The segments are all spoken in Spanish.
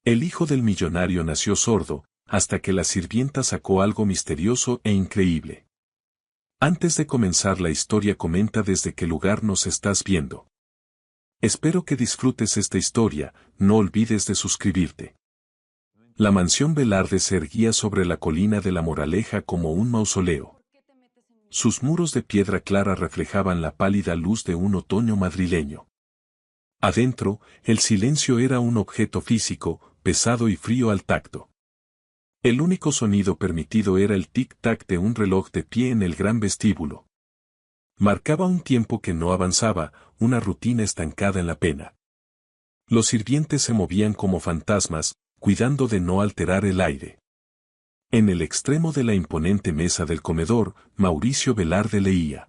El hijo del millonario nació sordo, hasta que la sirvienta sacó algo misterioso e increíble. Antes de comenzar la historia, comenta desde qué lugar nos estás viendo. Espero que disfrutes esta historia, no olvides de suscribirte. La mansión Velarde se erguía sobre la colina de La Moraleja como un mausoleo. Sus muros de piedra clara reflejaban la pálida luz de un otoño madrileño. Adentro, el silencio era un objeto físico, pesado y frío al tacto. El único sonido permitido era el tic-tac de un reloj de pie en el gran vestíbulo. Marcaba un tiempo que no avanzaba, una rutina estancada en la pena. Los sirvientes se movían como fantasmas, cuidando de no alterar el aire. En el extremo de la imponente mesa del comedor, Mauricio Velarde leía.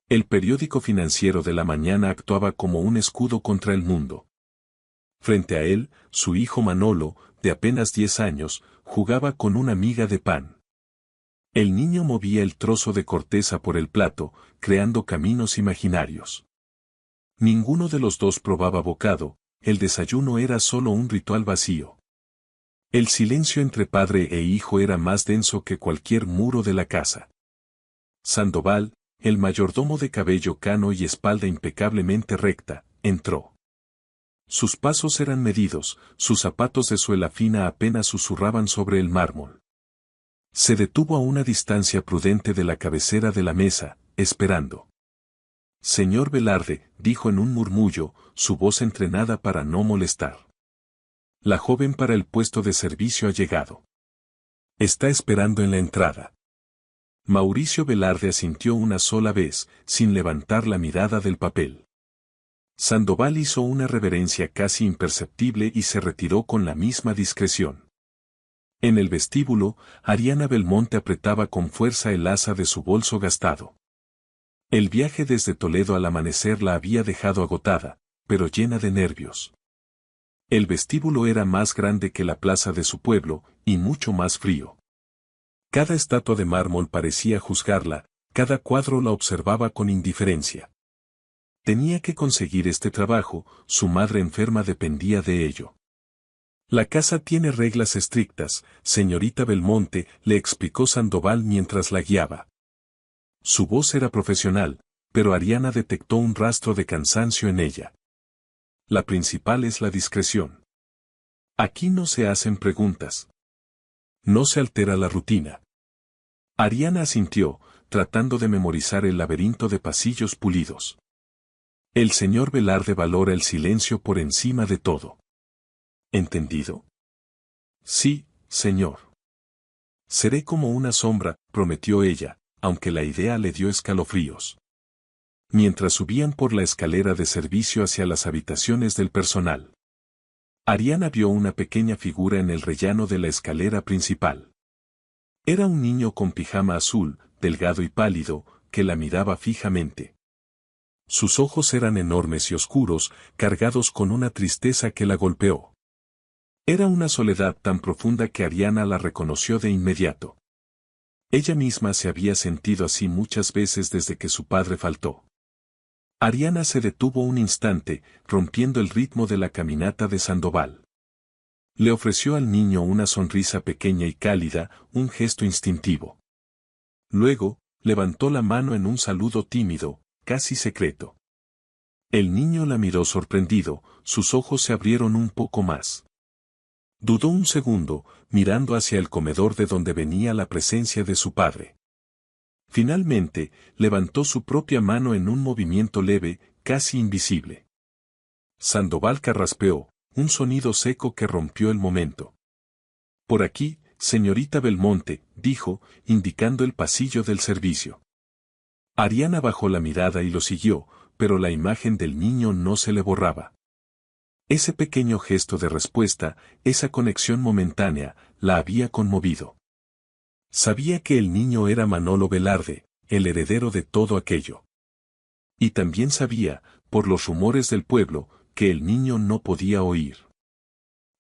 El periódico financiero de la mañana actuaba como un escudo contra el mundo. Frente a él, su hijo Manolo, de apenas 10 años, jugaba con una miga de pan. El niño movía el trozo de corteza por el plato, creando caminos imaginarios. Ninguno de los dos probaba bocado, el desayuno era solo un ritual vacío. El silencio entre padre e hijo era más denso que cualquier muro de la casa. Sandoval, el mayordomo de cabello cano y espalda impecablemente recta, entró. Sus pasos eran medidos, sus zapatos de suela fina apenas susurraban sobre el mármol. Se detuvo a una distancia prudente de la cabecera de la mesa, esperando. Señor Velarde, dijo en un murmullo, su voz entrenada para no molestar. La joven para el puesto de servicio ha llegado. Está esperando en la entrada. Mauricio Velarde asintió una sola vez, sin levantar la mirada del papel. Sandoval hizo una reverencia casi imperceptible y se retiró con la misma discreción. En el vestíbulo, Ariana Belmonte apretaba con fuerza el asa de su bolso gastado. El viaje desde Toledo al amanecer la había dejado agotada, pero llena de nervios. El vestíbulo era más grande que la plaza de su pueblo, y mucho más frío. Cada estatua de mármol parecía juzgarla, cada cuadro la observaba con indiferencia. Tenía que conseguir este trabajo, su madre enferma dependía de ello. La casa tiene reglas estrictas, señorita Belmonte, le explicó Sandoval mientras la guiaba. Su voz era profesional, pero Ariana detectó un rastro de cansancio en ella. La principal es la discreción. Aquí no se hacen preguntas. No se altera la rutina. Ariana asintió, tratando de memorizar el laberinto de pasillos pulidos. El señor Velarde valora el silencio por encima de todo. ¿Entendido? Sí, señor. Seré como una sombra, prometió ella, aunque la idea le dio escalofríos. Mientras subían por la escalera de servicio hacia las habitaciones del personal, Ariana vio una pequeña figura en el rellano de la escalera principal. Era un niño con pijama azul, delgado y pálido, que la miraba fijamente. Sus ojos eran enormes y oscuros, cargados con una tristeza que la golpeó. Era una soledad tan profunda que Ariana la reconoció de inmediato. Ella misma se había sentido así muchas veces desde que su padre faltó. Ariana se detuvo un instante, rompiendo el ritmo de la caminata de Sandoval. Le ofreció al niño una sonrisa pequeña y cálida, un gesto instintivo. Luego, levantó la mano en un saludo tímido, casi secreto. El niño la miró sorprendido, sus ojos se abrieron un poco más. Dudó un segundo, mirando hacia el comedor de donde venía la presencia de su padre. Finalmente, levantó su propia mano en un movimiento leve, casi invisible. Sandoval carraspeó, un sonido seco que rompió el momento. Por aquí, señorita Belmonte, dijo, indicando el pasillo del servicio. Ariana bajó la mirada y lo siguió, pero la imagen del niño no se le borraba. Ese pequeño gesto de respuesta, esa conexión momentánea, la había conmovido. Sabía que el niño era Manolo Velarde, el heredero de todo aquello. Y también sabía, por los rumores del pueblo, que el niño no podía oír.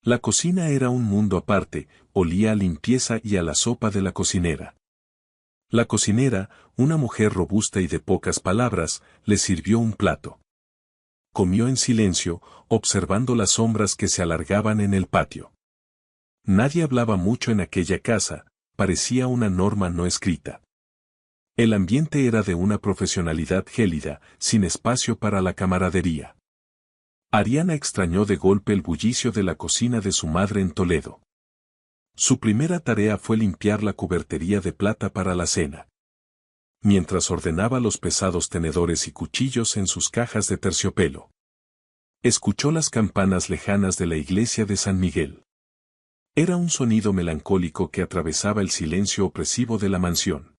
La cocina era un mundo aparte, olía a limpieza y a la sopa de la cocinera. La cocinera, una mujer robusta y de pocas palabras, le sirvió un plato. Comió en silencio, observando las sombras que se alargaban en el patio. Nadie hablaba mucho en aquella casa, parecía una norma no escrita. El ambiente era de una profesionalidad gélida, sin espacio para la camaradería. Ariana extrañó de golpe el bullicio de la cocina de su madre en Toledo. Su primera tarea fue limpiar la cubertería de plata para la cena. Mientras ordenaba los pesados tenedores y cuchillos en sus cajas de terciopelo. Escuchó las campanas lejanas de la iglesia de San Miguel. Era un sonido melancólico que atravesaba el silencio opresivo de la mansión.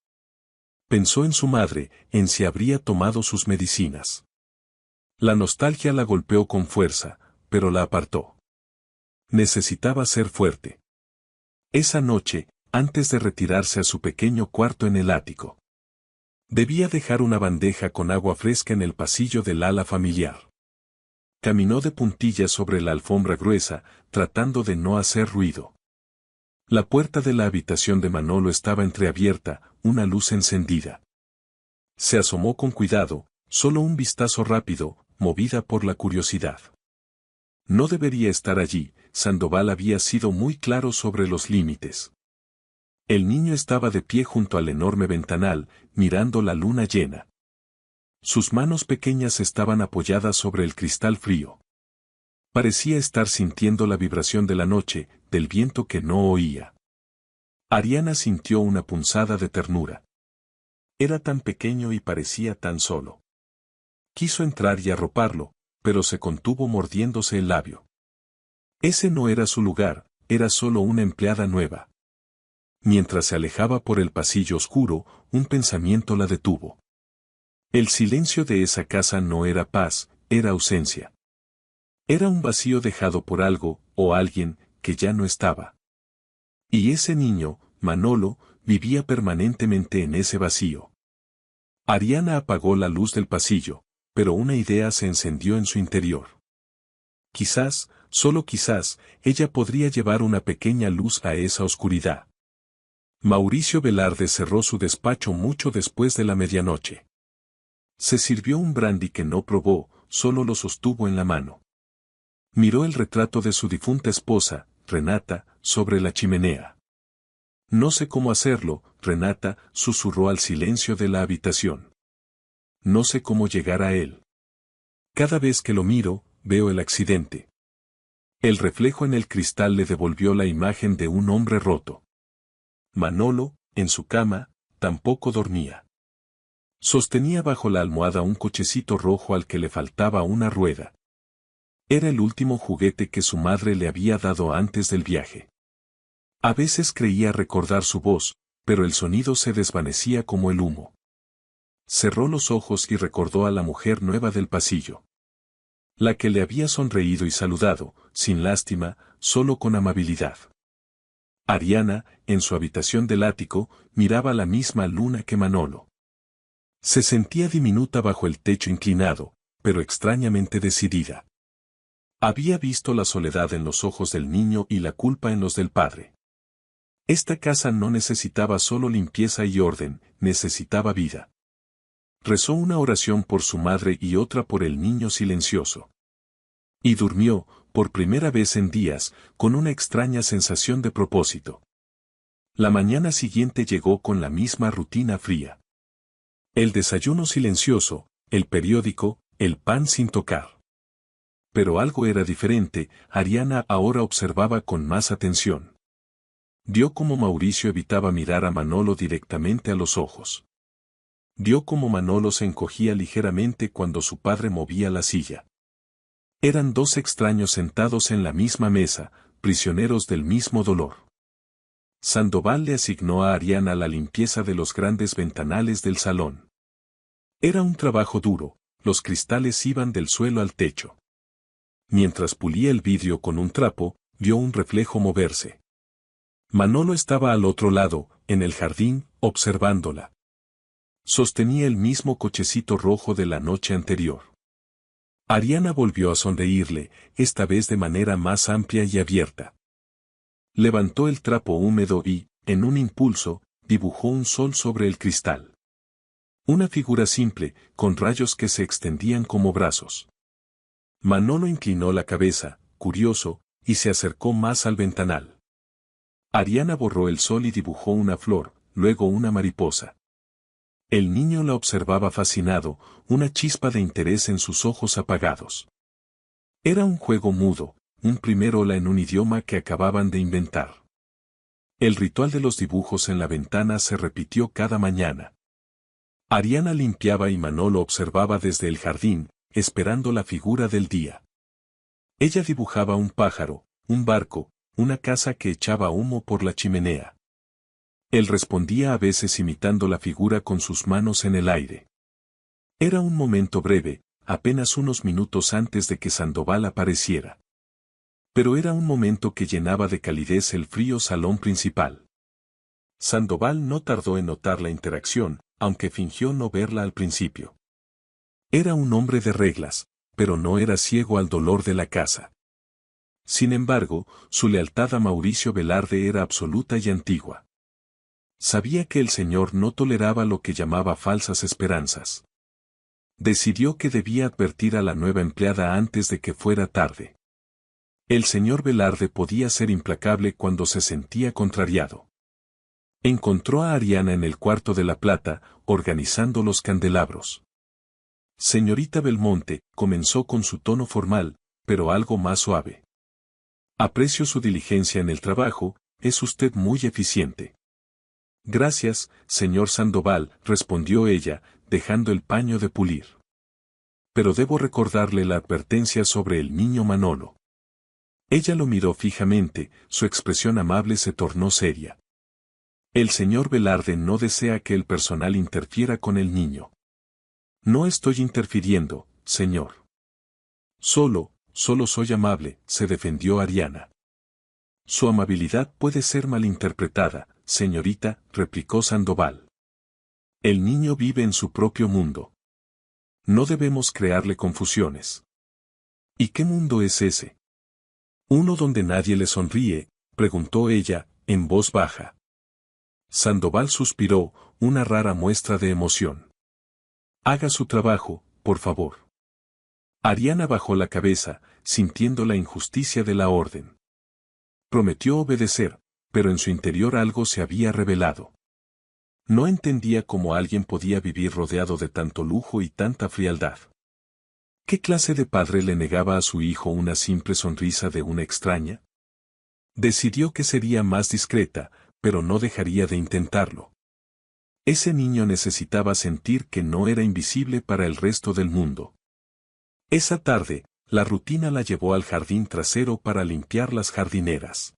Pensó en su madre, en si habría tomado sus medicinas. La nostalgia la golpeó con fuerza, pero la apartó. Necesitaba ser fuerte. Esa noche, antes de retirarse a su pequeño cuarto en el ático. Debía dejar una bandeja con agua fresca en el pasillo del ala familiar. Caminó de puntillas sobre la alfombra gruesa, tratando de no hacer ruido. La puerta de la habitación de Manolo estaba entreabierta, una luz encendida. Se asomó con cuidado, solo un vistazo rápido, movida por la curiosidad. No debería estar allí, Sandoval había sido muy claro sobre los límites. El niño estaba de pie junto al enorme ventanal, mirando la luna llena. Sus manos pequeñas estaban apoyadas sobre el cristal frío. Parecía estar sintiendo la vibración de la noche, del viento que no oía. Ariana sintió una punzada de ternura. Era tan pequeño y parecía tan solo. Quiso entrar y arroparlo, pero se contuvo mordiéndose el labio. Ese no era su lugar, era solo una empleada nueva. Mientras se alejaba por el pasillo oscuro, un pensamiento la detuvo. El silencio de esa casa no era paz, era ausencia. Era un vacío dejado por algo, o alguien, que ya no estaba. Y ese niño, Manolo, vivía permanentemente en ese vacío. Ariana apagó la luz del pasillo, pero una idea se encendió en su interior. Quizás, solo quizás, ella podría llevar una pequeña luz a esa oscuridad. Mauricio Velarde cerró su despacho mucho después de la medianoche. Se sirvió un brandy que no probó, solo lo sostuvo en la mano. Miró el retrato de su difunta esposa, Renata, sobre la chimenea. No sé cómo hacerlo, Renata, susurró al silencio de la habitación. No sé cómo llegar a él. Cada vez que lo miro, veo el accidente. El reflejo en el cristal le devolvió la imagen de un hombre roto. Manolo, en su cama, tampoco dormía. Sostenía bajo la almohada un cochecito rojo al que le faltaba una rueda. Era el último juguete que su madre le había dado antes del viaje. A veces creía recordar su voz, pero el sonido se desvanecía como el humo. Cerró los ojos y recordó a la mujer nueva del pasillo. La que le había sonreído y saludado, sin lástima, solo con amabilidad. Ariana, en su habitación del ático, miraba la misma luna que Manolo. Se sentía diminuta bajo el techo inclinado, pero extrañamente decidida. Había visto la soledad en los ojos del niño y la culpa en los del padre. Esta casa no necesitaba solo limpieza y orden, necesitaba vida. Rezó una oración por su madre y otra por el niño silencioso. Y durmió, por primera vez en días, con una extraña sensación de propósito. La mañana siguiente llegó con la misma rutina fría. El desayuno silencioso, el periódico, el pan sin tocar. Pero algo era diferente, Ariana ahora observaba con más atención. Vio cómo Mauricio evitaba mirar a Manolo directamente a los ojos. Vio cómo Manolo se encogía ligeramente cuando su padre movía la silla. Eran dos extraños sentados en la misma mesa, prisioneros del mismo dolor. Sandoval le asignó a Ariana la limpieza de los grandes ventanales del salón. Era un trabajo duro, los cristales iban del suelo al techo. Mientras pulía el vidrio con un trapo, vio un reflejo moverse. Manolo estaba al otro lado, en el jardín, observándola. Sostenía el mismo cochecito rojo de la noche anterior. Ariana volvió a sonreírle, esta vez de manera más amplia y abierta. Levantó el trapo húmedo y, en un impulso, dibujó un sol sobre el cristal. Una figura simple, con rayos que se extendían como brazos. Manolo inclinó la cabeza, curioso, y se acercó más al ventanal. Ariana borró el sol y dibujó una flor, luego una mariposa. El niño la observaba fascinado, una chispa de interés en sus ojos apagados. Era un juego mudo, un primer hola en un idioma que acababan de inventar. El ritual de los dibujos en la ventana se repitió cada mañana. Ariana limpiaba y Manolo observaba desde el jardín, esperando la figura del día. Ella dibujaba un pájaro, un barco, una casa que echaba humo por la chimenea. Él respondía a veces imitando la figura con sus manos en el aire. Era un momento breve, apenas unos minutos antes de que Sandoval apareciera. Pero era un momento que llenaba de calidez el frío salón principal. Sandoval no tardó en notar la interacción, aunque fingió no verla al principio. Era un hombre de reglas, pero no era ciego al dolor de la casa. Sin embargo, su lealtad a Mauricio Velarde era absoluta y antigua. Sabía que el señor no toleraba lo que llamaba falsas esperanzas. Decidió que debía advertir a la nueva empleada antes de que fuera tarde. El señor Velarde podía ser implacable cuando se sentía contrariado. Encontró a Ariana en el cuarto de la plata, organizando los candelabros. Señorita Belmonte, comenzó con su tono formal, pero algo más suave. Aprecio su diligencia en el trabajo, es usted muy eficiente. Gracias, señor Sandoval, respondió ella, dejando el paño de pulir. Pero debo recordarle la advertencia sobre el niño Manolo. Ella lo miró fijamente, su expresión amable se tornó seria. El señor Velarde no desea que el personal interfiera con el niño. No estoy interfiriendo, señor. Solo soy amable, se defendió Ariana. Su amabilidad puede ser malinterpretada, señorita, replicó Sandoval. El niño vive en su propio mundo. No debemos crearle confusiones. ¿Y qué mundo es ese? ¿Uno donde nadie le sonríe?, preguntó ella, en voz baja. Sandoval suspiró, una rara muestra de emoción. Haga su trabajo, por favor. Ariana bajó la cabeza, sintiendo la injusticia de la orden. Prometió obedecer, pero en su interior algo se había revelado. No entendía cómo alguien podía vivir rodeado de tanto lujo y tanta frialdad. ¿Qué clase de padre le negaba a su hijo una simple sonrisa de una extraña? Decidió que sería más discreta, pero no dejaría de intentarlo. Ese niño necesitaba sentir que no era invisible para el resto del mundo. Esa tarde, la rutina la llevó al jardín trasero para limpiar las jardineras.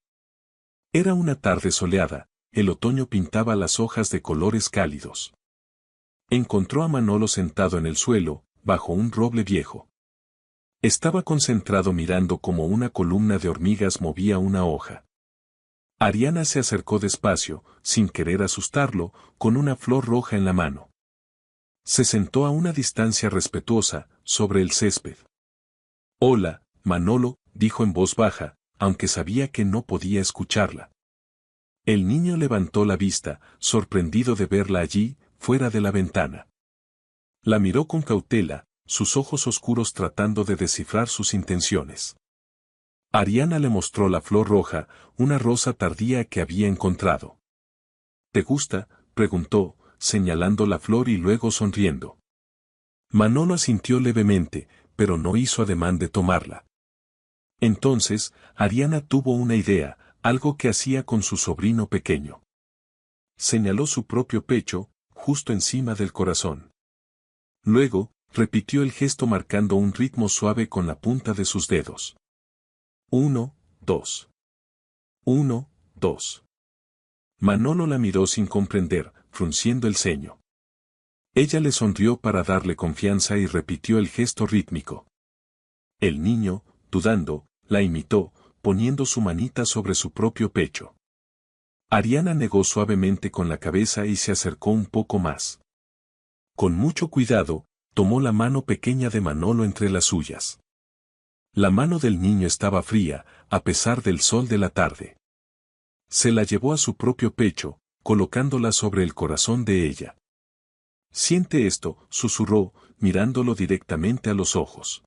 Era una tarde soleada, el otoño pintaba las hojas de colores cálidos. Encontró a Manolo sentado en el suelo, bajo un roble viejo. Estaba concentrado mirando cómo una columna de hormigas movía una hoja. Ariana se acercó despacio, sin querer asustarlo, con una flor roja en la mano. Se sentó a una distancia respetuosa, sobre el césped. Hola, Manolo, dijo en voz baja, aunque sabía que no podía escucharla. El niño levantó la vista, sorprendido de verla allí, fuera de la ventana. La miró con cautela, sus ojos oscuros tratando de descifrar sus intenciones. Ariana le mostró la flor roja, una rosa tardía que había encontrado. ¿Te gusta?, preguntó, señalando la flor y luego sonriendo. Manolo asintió levemente, pero no hizo ademán de tomarla. Entonces, Ariana tuvo una idea, algo que hacía con su sobrino pequeño. Señaló su propio pecho, justo encima del corazón. Luego, repitió el gesto marcando un ritmo suave con la punta de sus dedos. 1, 2. 1, 2. Manolo la miró sin comprender, frunciendo el ceño. Ella le sonrió para darle confianza y repitió el gesto rítmico. El niño, dudando, la imitó, poniendo su manita sobre su propio pecho. Ariana negó suavemente con la cabeza y se acercó un poco más. Con mucho cuidado, tomó la mano pequeña de Manolo entre las suyas. La mano del niño estaba fría, a pesar del sol de la tarde. Se la llevó a su propio pecho, colocándola sobre el corazón de ella. Siente esto, susurró, mirándolo directamente a los ojos.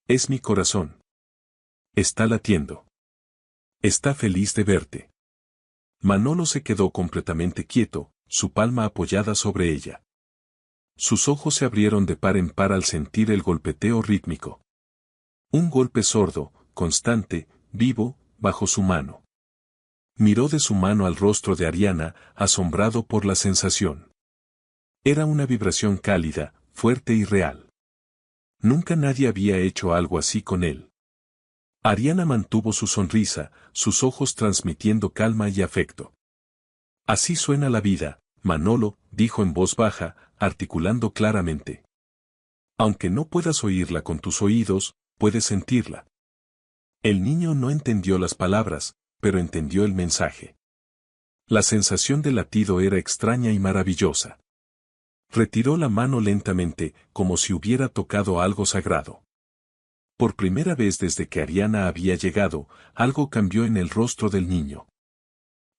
Es mi corazón. Está latiendo. Está feliz de verte. Manolo se quedó completamente quieto, su palma apoyada sobre ella. Sus ojos se abrieron de par en par al sentir el golpeteo rítmico. Un golpe sordo, constante, vivo, bajo su mano. Miró de su mano al rostro de Ariana, asombrado por la sensación. Era una vibración cálida, fuerte y real. Nunca nadie había hecho algo así con él. Ariana mantuvo su sonrisa, sus ojos transmitiendo calma y afecto. Así suena la vida, Manolo, dijo en voz baja, articulando claramente. Aunque no puedas oírla con tus oídos, puedes sentirla. El niño no entendió las palabras, pero entendió el mensaje. La sensación de latido era extraña y maravillosa. Retiró la mano lentamente, como si hubiera tocado algo sagrado. Por primera vez desde que Ariana había llegado, algo cambió en el rostro del niño.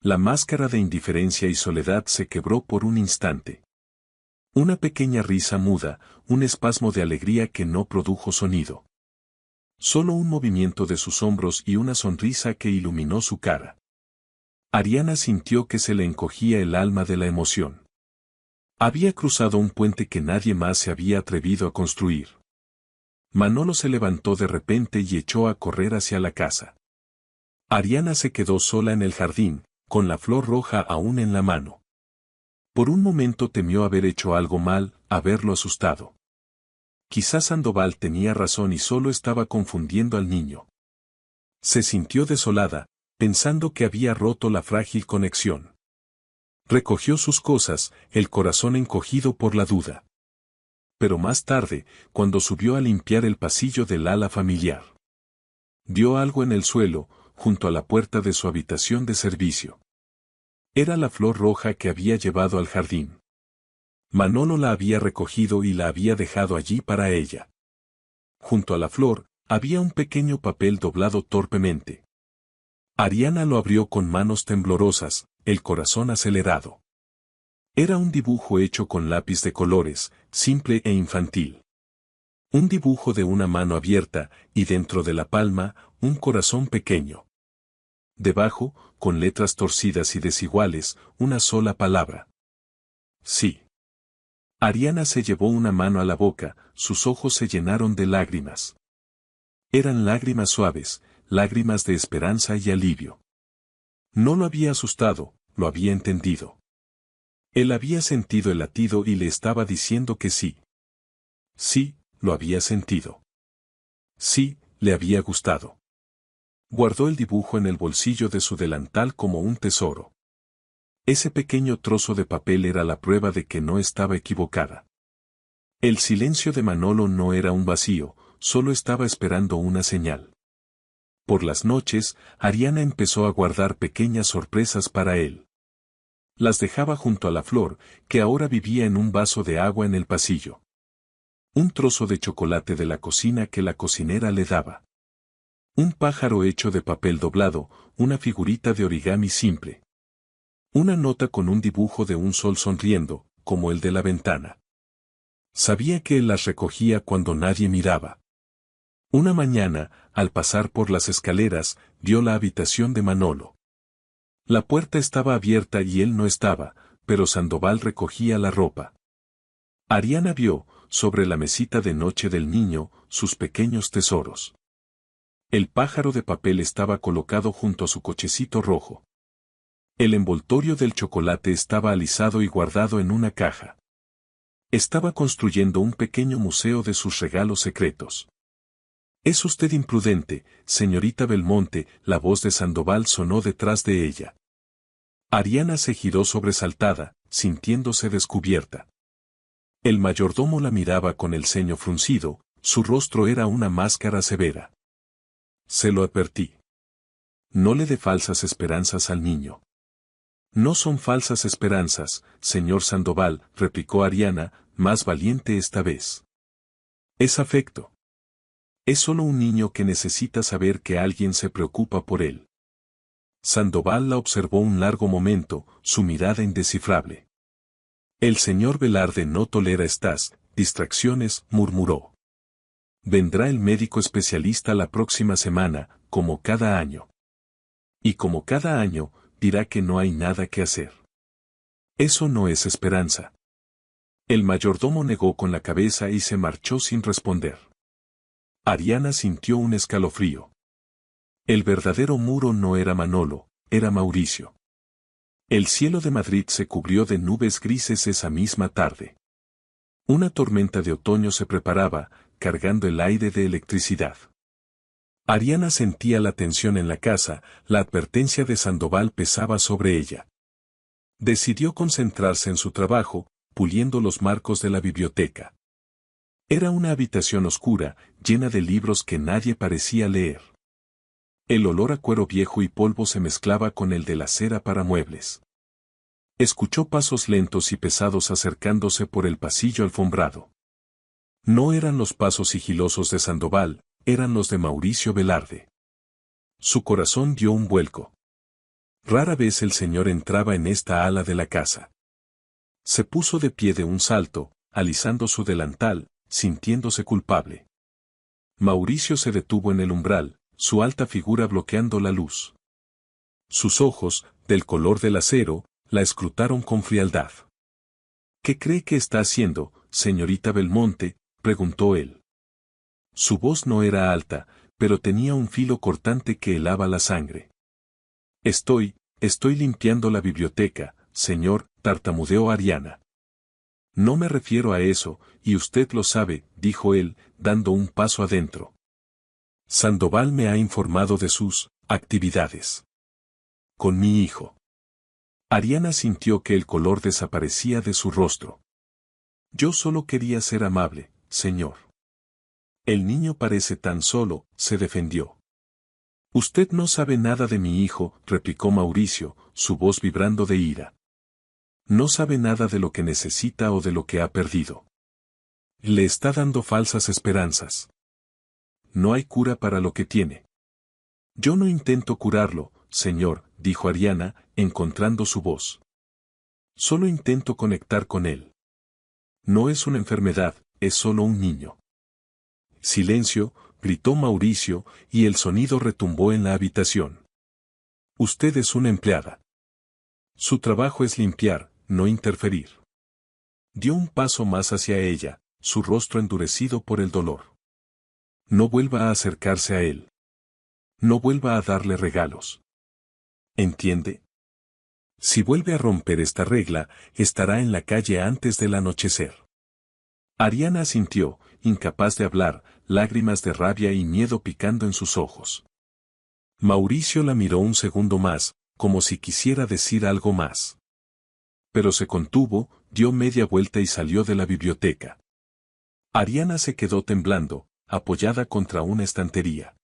La máscara de indiferencia y soledad se quebró por un instante. Una pequeña risa muda, un espasmo de alegría que no produjo sonido. Solo un movimiento de sus hombros y una sonrisa que iluminó su cara. Ariana sintió que se le encogía el alma de la emoción. Había cruzado un puente que nadie más se había atrevido a construir. Manolo se levantó de repente y echó a correr hacia la casa. Ariana se quedó sola en el jardín, con la flor roja aún en la mano. Por un momento temió haber hecho algo mal, haberlo asustado. Quizás Sandoval tenía razón y solo estaba confundiendo al niño. Se sintió desolada, pensando que había roto la frágil conexión. Recogió sus cosas, el corazón encogido por la duda. Pero más tarde, cuando subió a limpiar el pasillo del ala familiar, vio algo en el suelo, junto a la puerta de su habitación de servicio. Era la flor roja que había llevado al jardín. Manolo la había recogido y la había dejado allí para ella. Junto a la flor, había un pequeño papel doblado torpemente. Ariana lo abrió con manos temblorosas, el corazón acelerado. Era un dibujo hecho con lápiz de colores, simple e infantil. Un dibujo de una mano abierta, y dentro de la palma, un corazón pequeño. Debajo, con letras torcidas y desiguales, una sola palabra. Sí. Ariana se llevó una mano a la boca, sus ojos se llenaron de lágrimas. Eran lágrimas suaves, lágrimas de esperanza y alivio. No lo había asustado, lo había entendido. Él había sentido el latido y le estaba diciendo que sí. Sí, lo había sentido. Sí, le había gustado. Guardó el dibujo en el bolsillo de su delantal como un tesoro. Ese pequeño trozo de papel era la prueba de que no estaba equivocada. El silencio de Manolo no era un vacío, solo estaba esperando una señal. Por las noches, Ariana empezó a guardar pequeñas sorpresas para él. Las dejaba junto a la flor, que ahora vivía en un vaso de agua en el pasillo. Un trozo de chocolate de la cocina que la cocinera le daba. Un pájaro hecho de papel doblado, una figurita de origami simple. Una nota con un dibujo de un sol sonriendo, como el de la ventana. Sabía que él las recogía cuando nadie miraba. Una mañana, al pasar por las escaleras, vio la habitación de Manolo. La puerta estaba abierta y él no estaba, pero Sandoval recogía la ropa. Ariana vio, sobre la mesita de noche del niño, sus pequeños tesoros. El pájaro de papel estaba colocado junto a su cochecito rojo. El envoltorio del chocolate estaba alisado y guardado en una caja. Estaba construyendo un pequeño museo de sus regalos secretos. «Es usted imprudente, señorita Belmonte», la voz de Sandoval sonó detrás de ella. Ariana se giró sobresaltada, sintiéndose descubierta. El mayordomo la miraba con el ceño fruncido, su rostro era una máscara severa. «Se lo advertí. No le dé falsas esperanzas al niño». «No son falsas esperanzas, señor Sandoval», replicó Ariana, más valiente esta vez. «Es afecto. Es solo un niño que necesita saber que alguien se preocupa por él». Sandoval la observó un largo momento, su mirada indescifrable. «El señor Velarde no tolera estas distracciones», murmuró. Vendrá el médico especialista la próxima semana, como cada año. Y como cada año, dirá que no hay nada que hacer. Eso no es esperanza. El mayordomo negó con la cabeza y se marchó sin responder. Ariana sintió un escalofrío. El verdadero muro no era Manolo, era Mauricio. El cielo de Madrid se cubrió de nubes grises esa misma tarde. Una tormenta de otoño se preparaba, cargando el aire de electricidad. Ariana sentía la tensión en la casa, la advertencia de Sandoval pesaba sobre ella. Decidió concentrarse en su trabajo, puliendo los marcos de la biblioteca. Era una habitación oscura, llena de libros que nadie parecía leer. El olor a cuero viejo y polvo se mezclaba con el de la cera para muebles. Escuchó pasos lentos y pesados acercándose por el pasillo alfombrado. No eran los pasos sigilosos de Sandoval, eran los de Mauricio Velarde. Su corazón dio un vuelco. Rara vez el señor entraba en esta ala de la casa. Se puso de pie de un salto, alisando su delantal, sintiéndose culpable. Mauricio se detuvo en el umbral, su alta figura bloqueando la luz. Sus ojos, del color del acero, la escrutaron con frialdad. ¿Qué cree que está haciendo, señorita Belmonte?, preguntó él. Su voz no era alta, pero tenía un filo cortante que helaba la sangre. Estoy limpiando la biblioteca, señor, tartamudeó Ariana. No me refiero a eso, y usted lo sabe, dijo él, dando un paso adentro. Sandoval me ha informado de sus actividades con mi hijo. Ariana sintió que el color desaparecía de su rostro. Yo solo quería ser amable, señor. El niño parece tan solo, se defendió. Usted no sabe nada de mi hijo, replicó Mauricio, su voz vibrando de ira. No sabe nada de lo que necesita o de lo que ha perdido. Le está dando falsas esperanzas. No hay cura para lo que tiene. Yo no intento curarlo, señor, dijo Ariana, encontrando su voz. Solo intento conectar con él. No es una enfermedad, es solo un niño. Silencio, gritó Mauricio, y el sonido retumbó en la habitación. Usted es una empleada. Su trabajo es limpiar, no interferir. Dio un paso más hacia ella, su rostro endurecido por el dolor. No vuelva a acercarse a él. No vuelva a darle regalos. ¿Entiende? Si vuelve a romper esta regla, estará en la calle antes del anochecer. Ariana asintió, incapaz de hablar, lágrimas de rabia y miedo picando en sus ojos. Mauricio la miró un segundo más, como si quisiera decir algo más. Pero se contuvo, dio media vuelta y salió de la biblioteca. Ariana se quedó temblando, apoyada contra una estantería.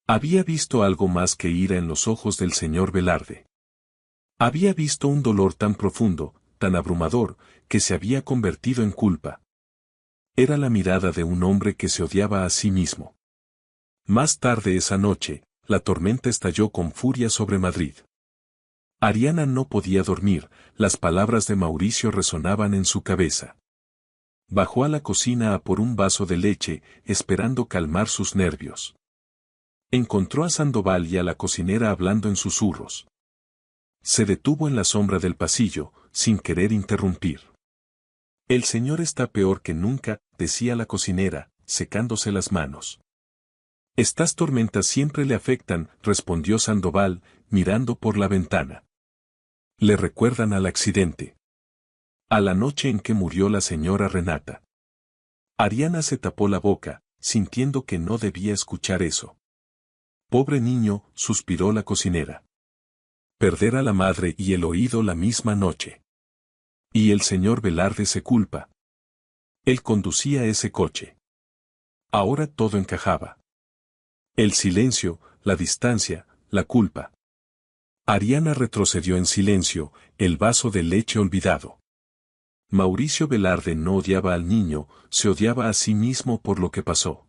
Había visto algo más que ira en los ojos del señor Velarde. Había visto un dolor tan profundo, tan abrumador, que se había convertido en culpa. Era la mirada de un hombre que se odiaba a sí mismo. Más tarde esa noche, la tormenta estalló con furia sobre Madrid. Ariana no podía dormir, las palabras de Mauricio resonaban en su cabeza. Bajó a la cocina a por un vaso de leche, esperando calmar sus nervios. Encontró a Sandoval y a la cocinera hablando en susurros. Se detuvo en la sombra del pasillo, sin querer interrumpir. El señor está peor que nunca, decía la cocinera, secándose las manos. Estas tormentas siempre le afectan, respondió Sandoval, mirando por la ventana. Le recuerdan al accidente. A la noche en que murió la señora Renata. Ariana se tapó la boca, sintiendo que no debía escuchar eso. Pobre niño, suspiró la cocinera. Perder a la madre y el oído la misma noche. Y el señor Velarde se culpa. Él conducía ese coche. Ahora todo encajaba. El silencio, la distancia, la culpa. Ariana retrocedió en silencio, el vaso de leche olvidado. Mauricio Velarde no odiaba al niño, se odiaba a sí mismo por lo que pasó.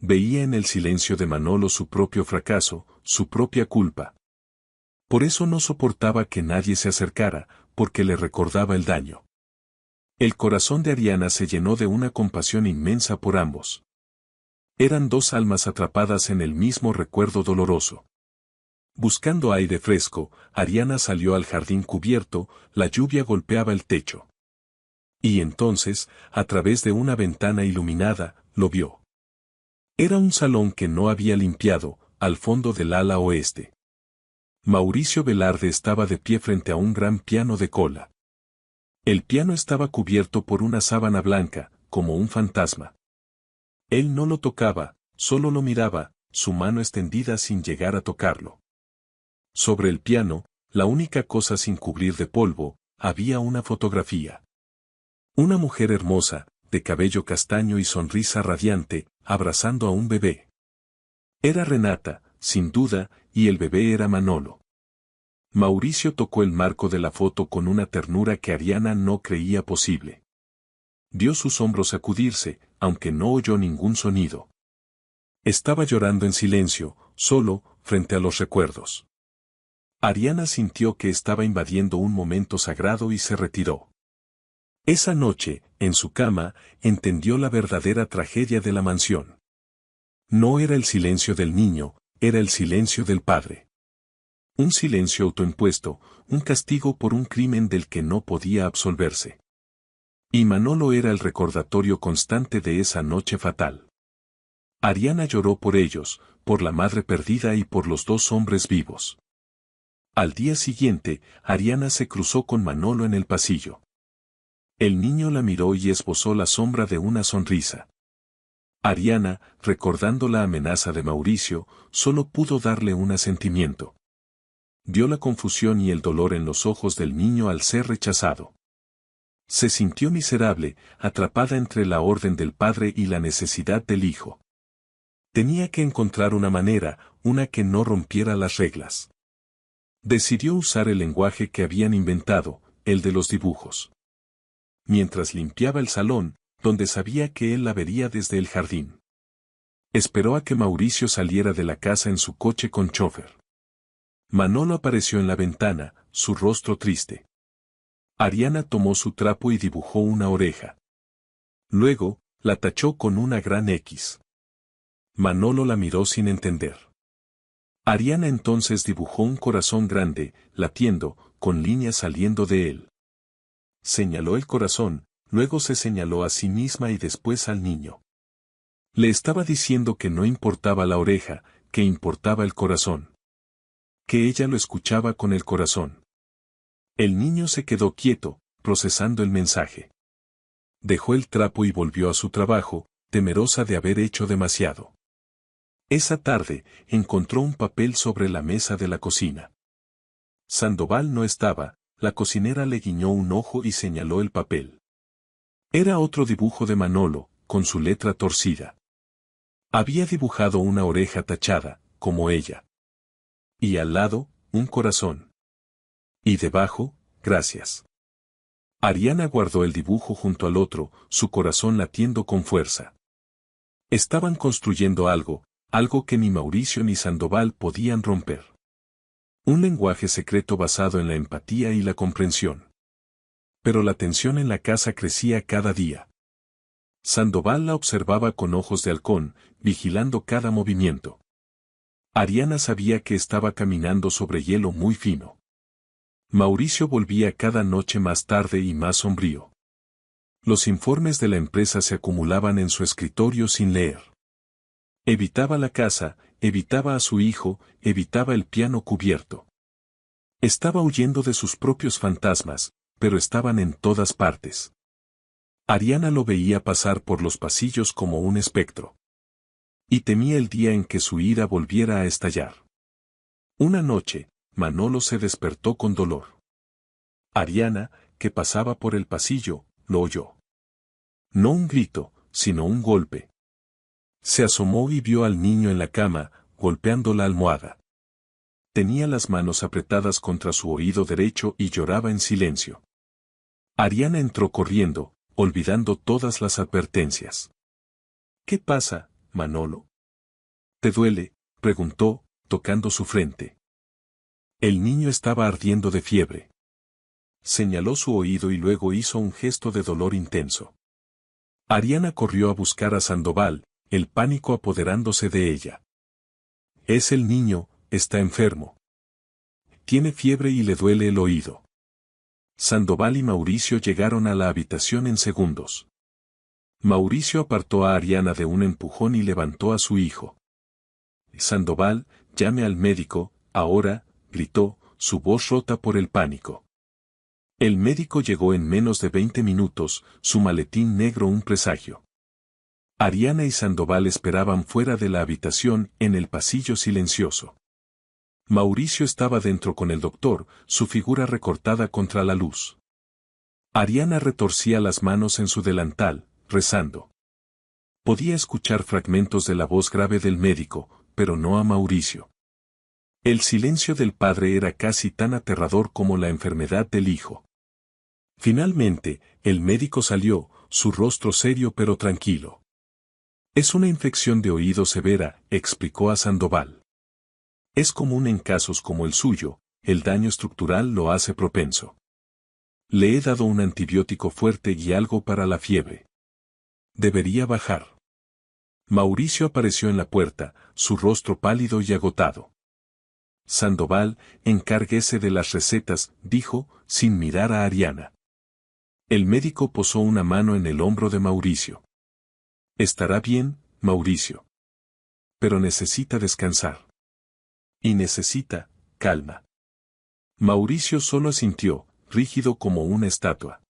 Veía en el silencio de Manolo su propio fracaso, su propia culpa. Por eso no soportaba que nadie se acercara, porque le recordaba el daño. El corazón de Ariana se llenó de una compasión inmensa por ambos. Eran dos almas atrapadas en el mismo recuerdo doloroso. Buscando aire fresco, Ariana salió al jardín cubierto, la lluvia golpeaba el techo. Y entonces, a través de una ventana iluminada, lo vio. Era un salón que no había limpiado, al fondo del ala oeste. Mauricio Velarde estaba de pie frente a un gran piano de cola. El piano estaba cubierto por una sábana blanca, como un fantasma. Él no lo tocaba, solo lo miraba, su mano extendida sin llegar a tocarlo. Sobre el piano, la única cosa sin cubrir de polvo, había una fotografía. Una mujer hermosa, de cabello castaño y sonrisa radiante, abrazando a un bebé. Era Renata, sin duda, y el bebé era Manolo. Mauricio tocó el marco de la foto con una ternura que Ariana no creía posible. Vio sus hombros sacudirse, aunque no oyó ningún sonido. Estaba llorando en silencio, solo, frente a los recuerdos. Ariana sintió que estaba invadiendo un momento sagrado y se retiró. Esa noche, en su cama, entendió la verdadera tragedia de la mansión. No era el silencio del niño, era el silencio del padre. Un silencio autoimpuesto, un castigo por un crimen del que no podía absolverse. Y Manolo era el recordatorio constante de esa noche fatal. Ariana lloró por ellos, por la madre perdida y por los dos hombres vivos. Al día siguiente, Ariana se cruzó con Manolo en el pasillo. El niño la miró y esbozó la sombra de una sonrisa. Ariana, recordando la amenaza de Mauricio, solo pudo darle un asentimiento. Vio la confusión y el dolor en los ojos del niño al ser rechazado. Se sintió miserable, atrapada entre la orden del padre y la necesidad del hijo. Tenía que encontrar una manera, una que no rompiera las reglas. Decidió usar el lenguaje que habían inventado, el de los dibujos. Mientras limpiaba el salón, donde sabía que él la vería desde el jardín. Esperó a que Mauricio saliera de la casa en su coche con chofer. Manolo apareció en la ventana, su rostro triste. Ariana tomó su trapo y dibujó una oreja. Luego, la tachó con una gran X. Manolo la miró sin entender. Ariana entonces dibujó un corazón grande, latiendo, con líneas saliendo de él. Señaló el corazón, luego se señaló a sí misma y después al niño. Le estaba diciendo que no importaba la oreja, que importaba el corazón. Que ella lo escuchaba con el corazón. El niño se quedó quieto, procesando el mensaje. Dejó el trapo y volvió a su trabajo, temerosa de haber hecho demasiado. Esa tarde, encontró un papel sobre la mesa de la cocina. Sandoval no estaba, la cocinera le guiñó un ojo y señaló el papel. Era otro dibujo de Manolo, con su letra torcida. Había dibujado una oreja tachada, como ella. Y al lado, un corazón. Y debajo, gracias. Ariana guardó el dibujo junto al otro, su corazón latiendo con fuerza. Estaban construyendo algo que ni Mauricio ni Sandoval podían romper. Un lenguaje secreto basado en la empatía y la comprensión. Pero la tensión en la casa crecía cada día. Sandoval la observaba con ojos de halcón, vigilando cada movimiento. Ariana sabía que estaba caminando sobre hielo muy fino. Mauricio volvía cada noche más tarde y más sombrío. Los informes de la empresa se acumulaban en su escritorio sin leer. Evitaba la casa, evitaba a su hijo, evitaba el piano cubierto. Estaba huyendo de sus propios fantasmas, pero estaban en todas partes. Ariana lo veía pasar por los pasillos como un espectro. Y temía el día en que su ira volviera a estallar. Una noche, Manolo se despertó con dolor. Ariana, que pasaba por el pasillo, lo oyó. No un grito, sino un golpe. Se asomó y vio al niño en la cama, golpeando la almohada. Tenía las manos apretadas contra su oído derecho y lloraba en silencio. Ariana entró corriendo, olvidando todas las advertencias. ¿Qué pasa, Manolo? ¿Te duele?, preguntó, tocando su frente. El niño estaba ardiendo de fiebre. Señaló su oído y luego hizo un gesto de dolor intenso. Ariana corrió a buscar a Sandoval, el pánico apoderándose de ella. Es el niño, está enfermo. Tiene fiebre y le duele el oído. Sandoval y Mauricio llegaron a la habitación en segundos. Mauricio apartó a Ariana de un empujón y levantó a su hijo. Sandoval, llame al médico, ahora, gritó, su voz rota por el pánico. El médico llegó en menos de 20 minutos, su maletín negro un presagio. Ariana y Sandoval esperaban fuera de la habitación en el pasillo silencioso. Mauricio estaba dentro con el doctor, su figura recortada contra la luz. Ariana retorcía las manos en su delantal, rezando. Podía escuchar fragmentos de la voz grave del médico, pero no a Mauricio. El silencio del padre era casi tan aterrador como la enfermedad del hijo. Finalmente, el médico salió, su rostro serio pero tranquilo. Es una infección de oído severa, explicó a Sandoval. Es común en casos como el suyo, el daño estructural lo hace propenso. Le he dado un antibiótico fuerte y algo para la fiebre. Debería bajar. Mauricio apareció en la puerta, su rostro pálido y agotado. Sandoval, encárguese de las recetas, dijo, sin mirar a Ariana. El médico posó una mano en el hombro de Mauricio. Estará bien, Mauricio. Pero necesita descansar. Y necesita, calma. Mauricio solo asintió, rígido como una estatua.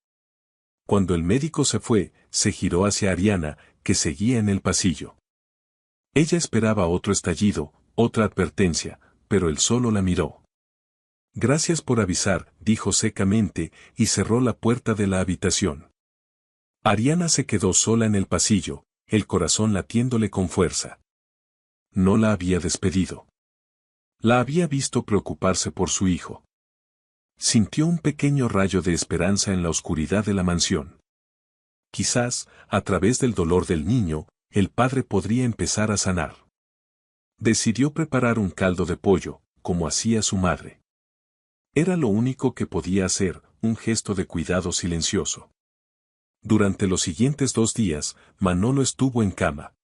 Cuando el médico se fue, se giró hacia Ariana, que seguía en el pasillo. Ella esperaba otro estallido, otra advertencia, pero él solo la miró. Gracias por avisar, dijo secamente, y cerró la puerta de la habitación. Ariana se quedó sola en el pasillo, el corazón latiéndole con fuerza. No la había despedido. La había visto preocuparse por su hijo. Sintió un pequeño rayo de esperanza en la oscuridad de la mansión. Quizás, a través del dolor del niño, el padre podría empezar a sanar. Decidió preparar un caldo de pollo, como hacía su madre. Era lo único que podía hacer, un gesto de cuidado silencioso. Durante los siguientes 2 días, Manolo estuvo en cama.